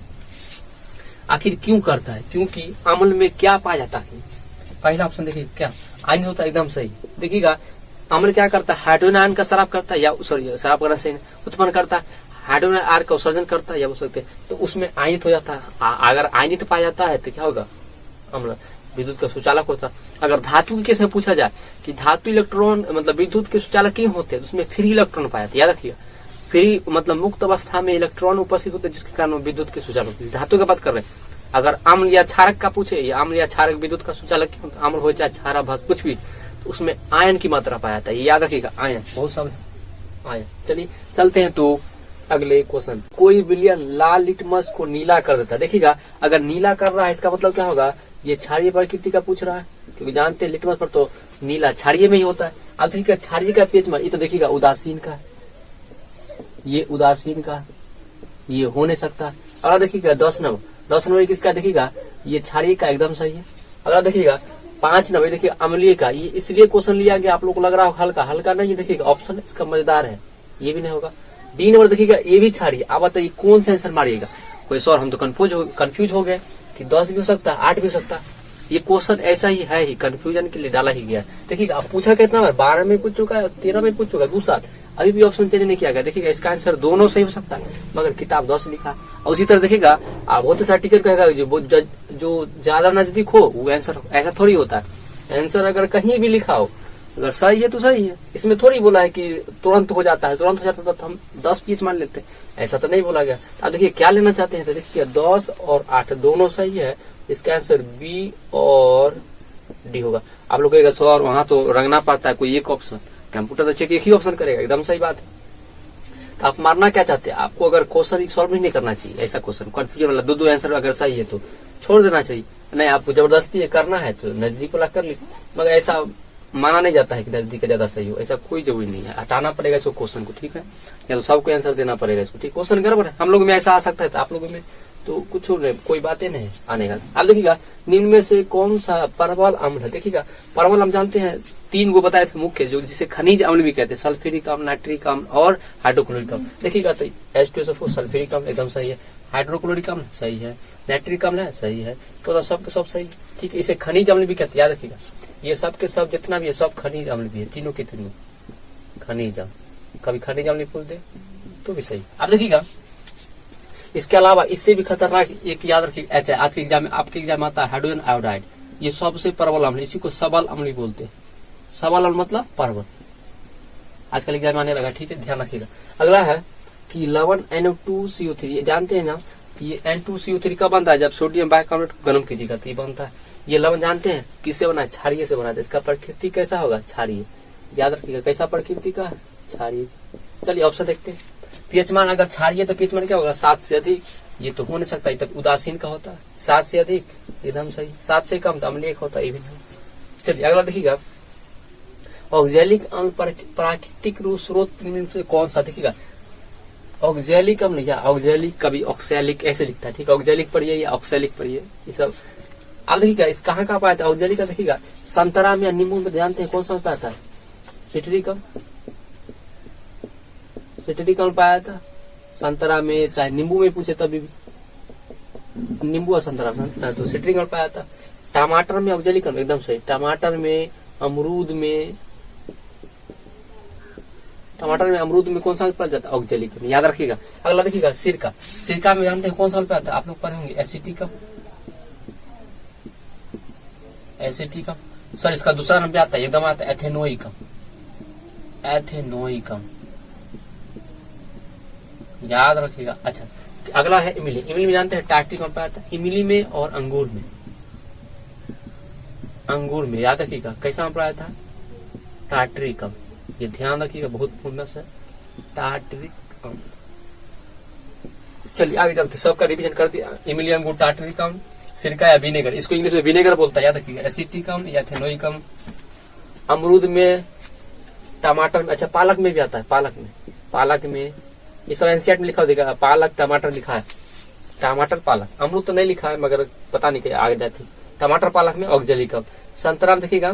S1: आखिर क्यों करता है, क्योंकि अम्ल में क्या पाया जाता है, पहला ऑप्शन देखिए क्या आयन होता है, एकदम सही। देखिएगा अम्ल क्या करता है, हाइड्रोजन आयन का स्राव करता है, या सॉरी स्राव करना से उत्पन्न करता है, हाइड्रोजन आयन का उत्सर्जन करता है, या बोल सकते हैं तो उसमें आयनित हो जाता है। अगर आयनित पाया जाता है तो क्या होगा, अम्ल विद्युत का सुचालक होता है। अगर धातु के केस में पूछा जाए कि धातु इलेक्ट्रॉन मतलब विद्युत के सुचालक क्यों होते हैं, तो उसमें फ्री इलेक्ट्रॉन पाया जाता है। याद रखिए फ्री मतलब मुक्त अवस्था में इलेक्ट्रॉन उपस्थित होते हैं, जिसके कारण विद्युत के सुचालक होते हैं। धातु की बात कर रहे हैं, अगर अम्ल या क्षारक का पूछे, या अम्ल या क्षारक विद्युत का सुचालक क्यों, अम्ल हो चाहे क्षारा भस्म कुछ भी, तो उसमें आयन की मात्रा पाया जाता है। ये याद रखिएगा, आयन बहुत सब आयन। चलिए चलते हैं तो अगले क्वेश्चन। कोई विलयन लाल लिटमस को नीला कर देता है। देखिएगा अगर नीला कर रहा है इसका मतलब क्या होगा, ये क्षारीय प्रकृति का पूछ रहा है, क्योंकि जानते हैं लिटमस पर तो नीला क्षारीय में ही होता है। अब देखिएगा क्षारीय का पेज में ये तो देखिएगा उदासीन का, ये उदासीन का, ये हो नहीं सकता। अगला देखिएगा 10 नंबर किसका, देखिएगा ये क्षारीय का एकदम सही है। अगला देखिएगा 5 नंबर देखिए अम्लीय का, ये इसलिए क्वेश्चन लिया गया, आप लोग को लग रहा हो हल्का, हल्का नहीं, देखिएगा ऑप्शन इसका मजेदार है, ये भी नहीं होगा। डी नंबर देखिएगा ये भी छाड़िए। आप बताइए कौन सा आंसर मारिएगा। कोई सर हम तो कंफ्यूज हो गए कि 10 भी हो सकता है, 8 भी हो सकता है। ये क्वेश्चन ऐसा ही है, ही कंफ्यूजन के लिए डाला ही गया। देखिएगा आप पूछा कितना बार, 12 में पूछ चुका है, 13 में पूछ चुका है, 2 साल, अभी भी ऑप्शन चेंज नहीं किया गया। देखिएगा इसका आंसर दोनों सही हो सकता है, मगर किताब 10 लिखा है। और उसी तरह देखिएगा आप बहुत सारे टीचर कहेगा जो ज्यादा नजदीक हो वो आंसर, ऐसा थोड़ी होता है। आंसर अगर कहीं भी लिखा हो, अगर सही है तो सही है, इसमें थोड़ी बोला है कि तुरंत हो जाता है, तुरंत हो जाता है तो हम 10-20 मान लेते हैं, ऐसा तो नहीं बोला गया। आप देखिए क्या लेना चाहते हैं, तो देखिए 10 और 8 दोनों सही है, इसका आंसर बी और डी होगा। आप लोग कहेगा सर वहां तो रंगना पड़ता है, कोई एक ऑप्शन, कंप्यूटर तो चेक एक ही ऑप्शन करेगा, एकदम सही बात है। तो आप मारना क्या चाहते हैं, आपको अगर क्वेश्चन सॉल्व नहीं करना चाहिए, ऐसा क्वेश्चन कंफ्यूजन वाला 2 आंसर अगर सही है तो छोड़ देना चाहिए, नहीं आपको जबरदस्ती करना है तो नजदीक वाला कर ली, मगर ऐसा माना नहीं जाता है कि नजदीक का ज्यादा सही हो, ऐसा कोई जरूरी नहीं है। हटाना पड़ेगा इसको क्वेश्चन को, ठीक है, या तो सबको आंसर देना पड़ेगा इसको, ठीक। क्वेश्चन गड़बड़ है, हम लोग में ऐसा आ सकता है, तो आप लोगों में तो कुछ नहीं, कोई बातें नहीं आने का। आप देखिएगा निम्न में से कौन सा परवल अम्ल है। देखिएगा परवल हम जानते हैं 3 गो बताए थे मुख्य, जो जिसे खनिज अम्ल भी कहते हैं, सल्फ्यूरिक अम्ल, नाइट्रिक अम्ल और हाइड्रोक्लोरिक अम्ल। देखिएगा तो H2SO4 सल्फ्यूरिक अम्ल एकदम सही है, हाइड्रोक्लोरिक अम्ल सही है, नाइट्रिक अम्ल है सही है, तो सब के सब सही, ठीक है। इसे खनिज अम्ल भी कहते हैं, याद रखिएगा, ये सब के सब जितना भी है सब खनिज अम्ल भी है, तीनों के तीनों खनिज अम्ल। कभी खनिज अम्ल बोल दे तो भी सही। अब देखिएगा इसके अलावा इससे भी खतरनाक एक याद रखिए, अच्छा आज के एग्जाम में आपके एग्जाम आता है हाइड्रोजन आयोडाइड, ये सबसे प्रबल अम्ल, इसी को सबल अम्ल बोलते हैं। सबल अम्ल मतलब परवल, आजकल एग्जाम आने लगा, ठीक है, ध्यान रखिएगा। अगला है कि लवण NO2CO3, जानते हैं ना ये N2CO3 कब बनता है, जब सोडियम बाइकार्बोनेट को गर्म कीजिएगा तो ये बनता है। ये लवण जानते हैं किससे बना है, क्षारीय से बना है। इसका प्रकृति कैसा होगा, क्षारीय, याद रखिएगा कैसा प्रकृति का, क्षारीय। चलिए ऑप्शन देखते हैं। पीएच मान अगर क्षारीय तो पीएच मान क्या होगा, 7 से अधिक, ये तो हो नहीं सकता, ये तक उदासीन का होता है। 7 से अधिक एकदम सही, 7 से कम तो अम्लीय होता है, ये भी नहीं। चलिए अगला देखिएगा, ऑक्जेलिक अम्ल प्राकृतिक रूप स्रोत से कौन सा, देखिएगा ऑक्जेलिक अम्ल या ऑक्जेलिक, कभी ऑक्सैलिक ऐसे लिखता है, ठीक है, ऑक्जेलिक पढ़िए या ऑक्सैलिक पढ़िए, ये सब आप देखिएगा। इस कहाँ कहाँ पाया था ऑक्जेलिक का, देखिएगा संतरा में या नींबू में, जानते हैं कौन सा पाया था, सिट्रिक अम्ल पाया था संतरा में, चाहे नींबू में पूछे तभी भी, नींबू और संतरा में तो सिट्रिक अम्ल पाया था। टमाटर में ऑक्जेलिक अम्ल एकदम सही, टमाटर में, अमरूद में, टमाटर में अमरूद में कौन सा पाया जाता है, ऑक्जेलिक अम्ल, याद रखिएगा। अगला देखिएगा सिरका, सिरका में जानते हैं कौन सा अम्ल पाया था, आप लोग पढ़े होंगे एसिटिक अम्ल, एसिटिक अम्ल। सर इसका दूसरा नाम भी आता है, एकदम आता है एथेनोइक अम्ल, एथेनोइक अम्ल, याद रखिएगा। अच्छा अगला है इमली, इमली में जानते हैं टार्टिक अम्ल पाया था, इमली में और अंगूर में, अंगूर में याद रखिएगा कैसा अम्ल पाया था, टार्टरिक अम्ल, ये ध्यान रखिएगा बहुत फेमस है, टार्टरिक अम्ल। चलिए आगे चलते, सबका रिवीजन कर दिया, इमली, अंगूर, टार्टरिक अम्ल, सिरका या विनेगर, इसको इंग्लिश में विनेगर बोलता है, याद रखिएगा। एसिटिक अम्ल या एथेनोइक अम्ल, अमरूद में, टमाटर में, अच्छा पालक में भी आता है, पालक में, पालक में ये सब एनसीईआरटी में लिखा देगा, पालक टमाटर लिखा है, टमाटर पालक, अमरूद तो नहीं लिखा है मगर पता नहीं क्या आगे जाती, टमाटर पालक में ऑक्जेलिक अम्ल। संतरा में देखिएगा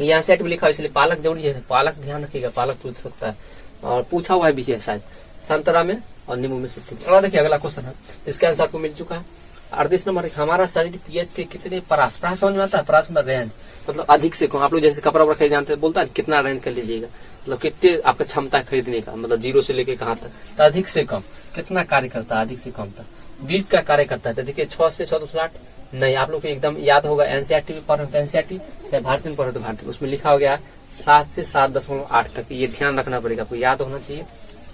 S1: ये एनसीईआरटी में लिखा है, इसलिए पालक जरूरी है, पालक ध्यान रखिएगा, पालक पूछ सकता है और पूछा हुआ भी है शायद, संतरा में और नींबू में सिर्फ। अगला देखिए अगला क्वेश्चन है, इसका आंसर आपको मिल चुका है। 38 नंबर, हमारा शरीर पीएच के कितने परास, परास समझ में आता है, परास मतलब रेंज, मतलब अधिक से कम, आप लोग जैसे कपड़ा वपड़ा खरीद जानते हैं, बोलता है कितना रेंज कर लीजिएगा, मतलब कितने आपका क्षमता है खरीदने का, मतलब 0 से लेके कहाँ तक, तो अधिक से कम कितना कार्य करता है, अधिक से कम तक 20 का कार्य करता है। तो देखिए 6 से 1460 नहीं, आप लोग को एकदम याद होगा, एनसीईआरटी में पढ़ रहे एनसीईआरटी चाहे भारतीय में पढ़े तो भारतीय, उसमें लिखा हो गया 7 से 7.8 तक, ये ध्यान रखना पड़ेगा, आपको याद होना चाहिए,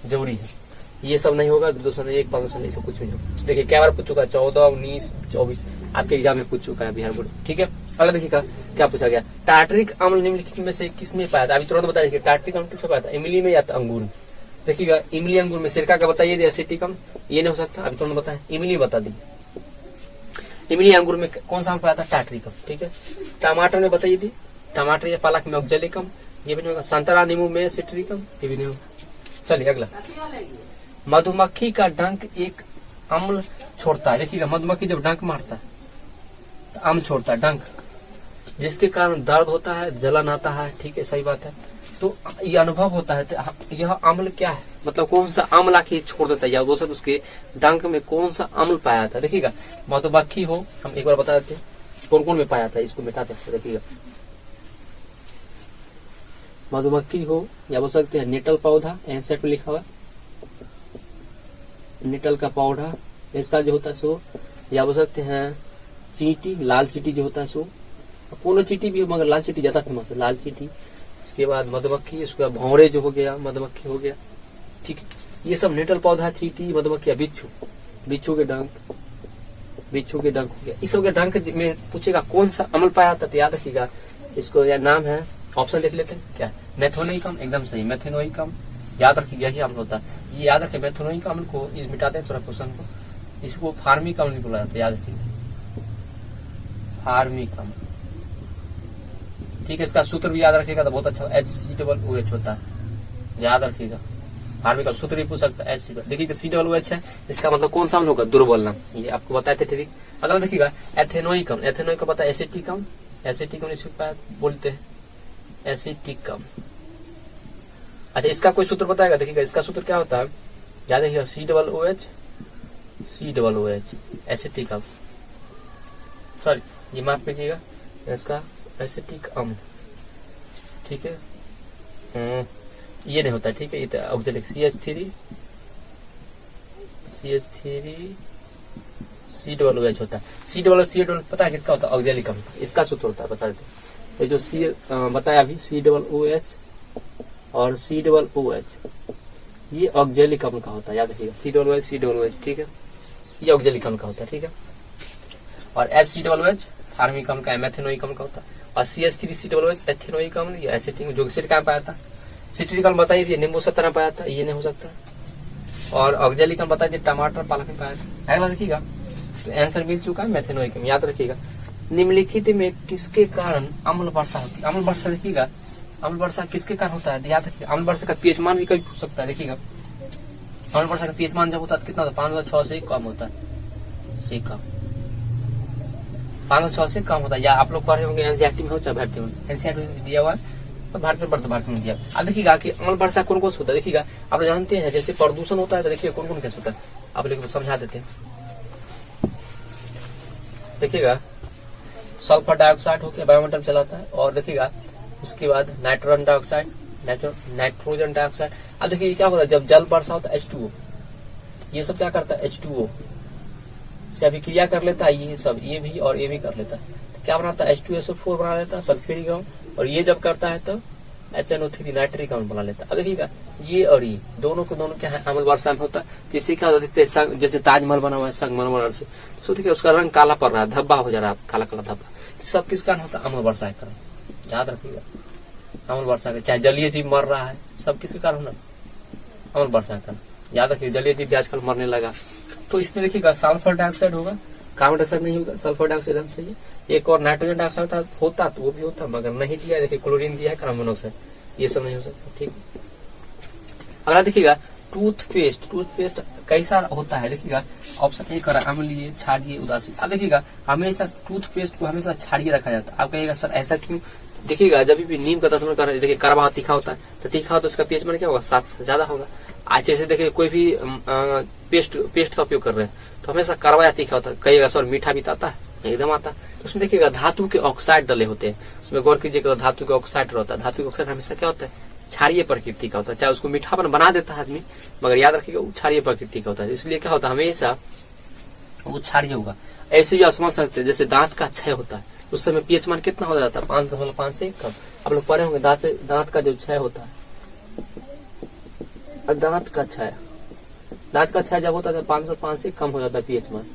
S1: जरूरी है। ये सब नहीं होगा, 201 500 सब कुछ नहीं होगा। देखिए क्या बार पूछ चुका है, 14, 19, 24 आपके एग्जाम में पूछ चुका है बिहार बोर्ड, ठीक है। अगला देखिएगा क्या पूछा गया, टार्टरिक अम्ल निम्नलिखित में से किसमें पाया था, अभी तुरंत बता देखिए, टार्टरिक अम्ल किसमें पाया था, इमली में या तो अंगूर में। देखिएगा इमली अंगूर में, सिरका का बताइए, एसिटिक अम्ल ये नहीं हो सकता, अभी तुरंत बताए, इमली बता दी, इमली अंगूर में कौन सा अम्ल पाया था, टार्टरिक अम्ल, ठीक है। टमाटर में बताइए दी, टमाटर या पालक में ऑक्जेलिक अम्ल, ये भी नहीं होगा। संतरा नींबू में सिट्रिक अम्ल, ये भी नहीं होगा। चलिए अगला, मधुमक्खी का डंक एक अम्ल छोड़ता है। देखिएगा मधुमक्खी जब डंक मारता है तो अम्ल छोड़ता है, डंक जिसके कारण दर्द होता है, जलन आता है, ठीक है, सही बात है। तो ये अनुभव होता है। तो यह अम्ल क्या है, मतलब कौन सा अम्ल आके छोड़ देता है, या दूसरा उसके डंक में कौन सा अम्ल पाया जाता है। देखिएगा मधुमक्खी हो, हम एक बार बता देते हैं कौन कौन में पाया जाता है, इसको मिटाते हैं। देखिएगा मधुमक्खी हो, या बोल सकते हैं नेटल पौधा, एंसेट में लिखा हुआ नेटल का पौधा, इसका जो होता है सो, या बोल सकते हैं चींटी, लाल चींटी जो होता है सो, कोनो चींटी भी मगर लाल चींटी ज्यादा फेमस है, लाल चींटी। इसके बाद मधुमक्खी, उसके बाद भौरे जो हो गया, मधुमक्खी हो गया, ठीक है। ये सब नेटल पौधा, चींटी, मधुमक्खी, बिच्छू, बिच्छू के डंक हो गया। इस सब के डंक में पूछेगा कौन सा अम्ल पाया जाता है, तो याद रखिएगा इसको, या नाम है, ऑप्शन देख लेते हैं क्या, मेथोनोइक अम्ल, एकदम सही, मेथोनोइक अम्ल, याद रखिएगा यही अम्ल होता है। ये याद रखे, मेथोनोइक अम्ल को मिटाते हैं थोड़ा क्वेश्चन को, इसको फार्मिक अम्ल नहीं बोला जाता, याद रखिएगा फार्मिक अम्ल, ठीक है। इसका सूत्र भी याद रखिएगा तो बहुत अच्छा, HCOOH होता है, याद रखिएगा। फार्मिक अम्ल सूत्र भी पूछ सकता है HCOOH। देखिए COOH है, इसका मतलब कौन सा अम्ल होगा, दुर्बल नाम, ये आपको बताए थे, ठीक। अगला देखिएगा एथेनोइक अम्ल, एथेनोइक का पता है एसिटिक अम्ल, एसिटिक अम्ल इसको बोलते हैं एसिटिक अम्ल। अच्छा, इसका कोई सूत्र बताएगा, देखिएगा इसका सूत्र क्या होता है, याद रखिएगा COOH एसिटिक अम्ल, सॉरी ये माफ कीजिएगा, इसका एसिटिक अम्ल, ठीक है, ये नहीं होता, ठीक है, ये ऑक्जेलिक CH3COOH होता है। COOH पता है किसका होता है, ऑक्जेलिक अम्ल, इसका सूत्र होता है, बता देते। ये जो बताया अभी COOH और COOH, ये ऑक्जेलिक अम्ल का होता है, याद रखिएगा COOH, ठीक है, ये ऑक्जेलिक अम्ल का होता है, ठीक है। और HCOOH फार्मिक अम्ल का, मेथेनोइक अम्ल का होता है। और CH3COOH एथेनोइक अम्ल, या एसिटिक, जो सिट कहाँ पाया था, सिट्रिक अम्ल बताइए, नींबू से तरह पाया था, ये नहीं हो सकता। और ऑक्जेलिक अम्ल बताइए, टमाटर, पालक में पाया था। अगला देखिएगा, तो आंसर मिल चुका है मेथेनोइक अम्ल, याद रखिएगा। निम्नलिखित में किसके कारण अम्ल वर्षा होती है, अम्ल वर्षा देखिएगा, अम्ल वर्षा किसके कारण होता है, याद रखिएगा। अम्ल वर्षा का पीएच मान भी कभी पूछ सकता है, देखिएगा अम्ल वर्षा का पीएच मान जब होता है कितना होता है, 506 से कम होता है, 506 से कम होता है। या आप लोग पढ़े होंगे एनसीईआरटी में हो, चाहे भारतीय में, एनसीईआरटी में दिया हुआ है, तो भारत में दिया। अब देखिएगा कि अम्ल वर्षा कौन कौन होता है, देखिएगा आप लोग जानते हैं जैसे प्रदूषण होता है, तो देखिए कौन कौन कैसे होता है, आप लोग समझा देते हैं। देखिएगा सल्फर डाइऑक्साइड होकर वायुमंडल चलाता है, और देखिएगा उसके बाद नाइट्रोजन डाइऑक्साइड। अब देखिए क्या होता है, जब जल वर्षा होता है H2O, ये सब क्या करता है, H2O से अभिक्रिया कर लेता है, ये सब, ये भी और ये भी कर लेता है, तो क्या बनाता है, H2SO4 बना लेता है, सल्फ्यूरिक अम्ल, और ये जब करता है तो HNO3 नाइट्रिक अम्ल बना लेता है। अब देखिएगा ये और ये दोनों को दोनों क्या है, अम्ल वर्षा में होता है। जिससे क्या होता है, जैसे ताजमहल बना हुआ है संगमरमर से, तो देखिए उसका रंग काला पड़ रहा है, धब्बा हो जा रहा है, काला काला धब्बा, तो सब किस कारण होता है, अम्ल वर्षा के कारण, याद रखिएगा। अम्ल वर्षा के, चाहे जलीय जीव मर रहा है, सब किसके कारण होना, अम्ल वर्षा के कारण, याद रखिए। जलीय जीव भी आजकल मरने लगा, तो इसमें देखिएगा सल्फर डाइऑक्साइड होगा, कार्बन डाइऑक्साइड नहीं होगा, सल्फर डाइऑक्साइड हम सही है। एक और नाइट्रोजन डाइऑक्साइड होता तो वो भी होता, मगर नहीं दिया, देखिए क्लोरीन दिया है, कार्बन मोनोऑक्साइड, ये सब नहीं हो सकता, ठीक। अगला देखिएगा टूथपेस्ट कैसा होता है, देखिएगा ऑप्शन ए कर अम्लीय, क्षारीय, उदासीन। अब देखिएगा हमेशा टूथपेस्ट को हमेशा क्षारीय रखा जाता है। आप कहिएगा सर ऐसा क्यों, देखिएगा जब भी नीम का तस्वीर कर, देखिए कड़वा तीखा होता है, तो तीखा हो तो उसका पीएच मान क्या होगा, 7 से ज्यादा होगा। आज जैसे देखिए कोई भी पेस्ट का उपयोग कर रहे हैं, तो हमेशा कड़वा या तीखा होता है। कहिएगा सर मीठा भी आता है, एकदम आता है। तो उसमें देखिएगा धातु के ऑक्साइड डले होते हैं, उसमें गौर कीजिएगा, धातु के ऑक्साइड रहता है। धातु के ऑक्साइड हमेशा क्या होता है, क्षारीय प्रकृति का होता है। चाहे उसको मीठापन बना देता है आदमी, मगर याद रखिएगा वो क्षारीय प्रकृति का होता है, इसलिए क्या होता है, हमेशा वो क्षारीय होगा। ऐसे भी आप समझ सकते हैं, जैसे दांत का क्षय होता है, उस समय पीएच मान कितना हो जाता है, 5.5 से कम। आप लोग पढ़े होंगे दांत का जो क्षय होता है, दांत का क्षय जब होता है 505 से कम हो जाता है पीएच मान।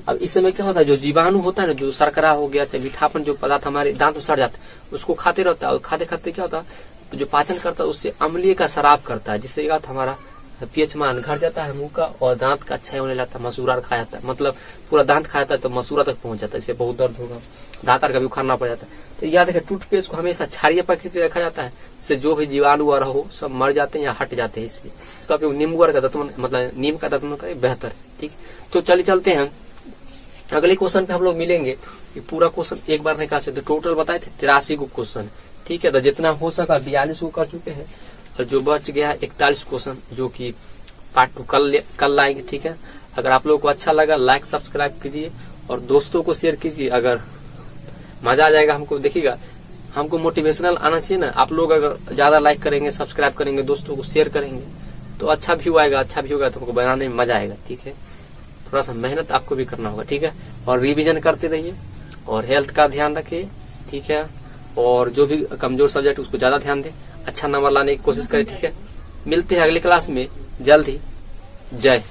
S1: अब इस समय क्या होता है, जो जीवाणु होता है ना, जो शर्करा हो गया, चाहे मीठापन जो पदार्थ हमारे दांत में सड़ जाता है, उसको खाते रहता है, और खाते खाते क्या होता है, तो जो पाचन करता है उससे अम्लीय का शराब करता है, जिससे क्या हमारा पीएच मान घट जाता है मुंह का, और दांत का क्षय होने लगता है, मसूरा खा जाता है, मतलब पूरा दांत खा जाता है तो मसूरा तक पहुंच जाता है, इससे बहुत दर्द होगा, दांत का भी उखाड़ना पड़ जाता है। तो याद रखें, टूथपेस्ट को हमेशा क्षारीय प्रकृति रखा जाता है, इससे जो भी जीवाणु आ रहा हो सब मर जाते हैं या हट जाते हैं। इसलिए इसका उपयोग नींबू का दत्तमन, मतलब नीम का दत्तमन करें बेहतर है, ठीक। तो चलते हैं अगले क्वेश्चन पे हम लोग मिलेंगे कि पूरा क्वेश्चन एक बार निकाल सकते। टोटल बताए थे 83 को क्वेश्चन, ठीक है। तो जितना हो सका 42 को कर चुके हैं और जो बच गया है 41 क्वेश्चन, जो कि पार्ट 2 कल लाएंगे, ठीक है। अगर आप लोगों को अच्छा लगा लाइक सब्सक्राइब कीजिए और दोस्तों को शेयर कीजिए। अगर मजा आ जाएगा हमको, देखिएगा हमको मोटिवेशनल आना चाहिए ना। आप लोग अगर ज्यादा लाइक करेंगे, सब्सक्राइब करेंगे, दोस्तों को शेयर करेंगे तो अच्छा व्यू आएगा। अच्छा व्यू होगा तो हमको बनाने में मजा आएगा, ठीक है। थोड़ा सा मेहनत आपको भी करना होगा, ठीक है। और रिवीजन करते रहिए और हेल्थ का ध्यान रखिए, ठीक है। और जो भी कमजोर सब्जेक्ट उसको ज्यादा ध्यान दें, अच्छा नंबर लाने की कोशिश करें, ठीक है। मिलते हैं अगली क्लास में जल्द ही। जय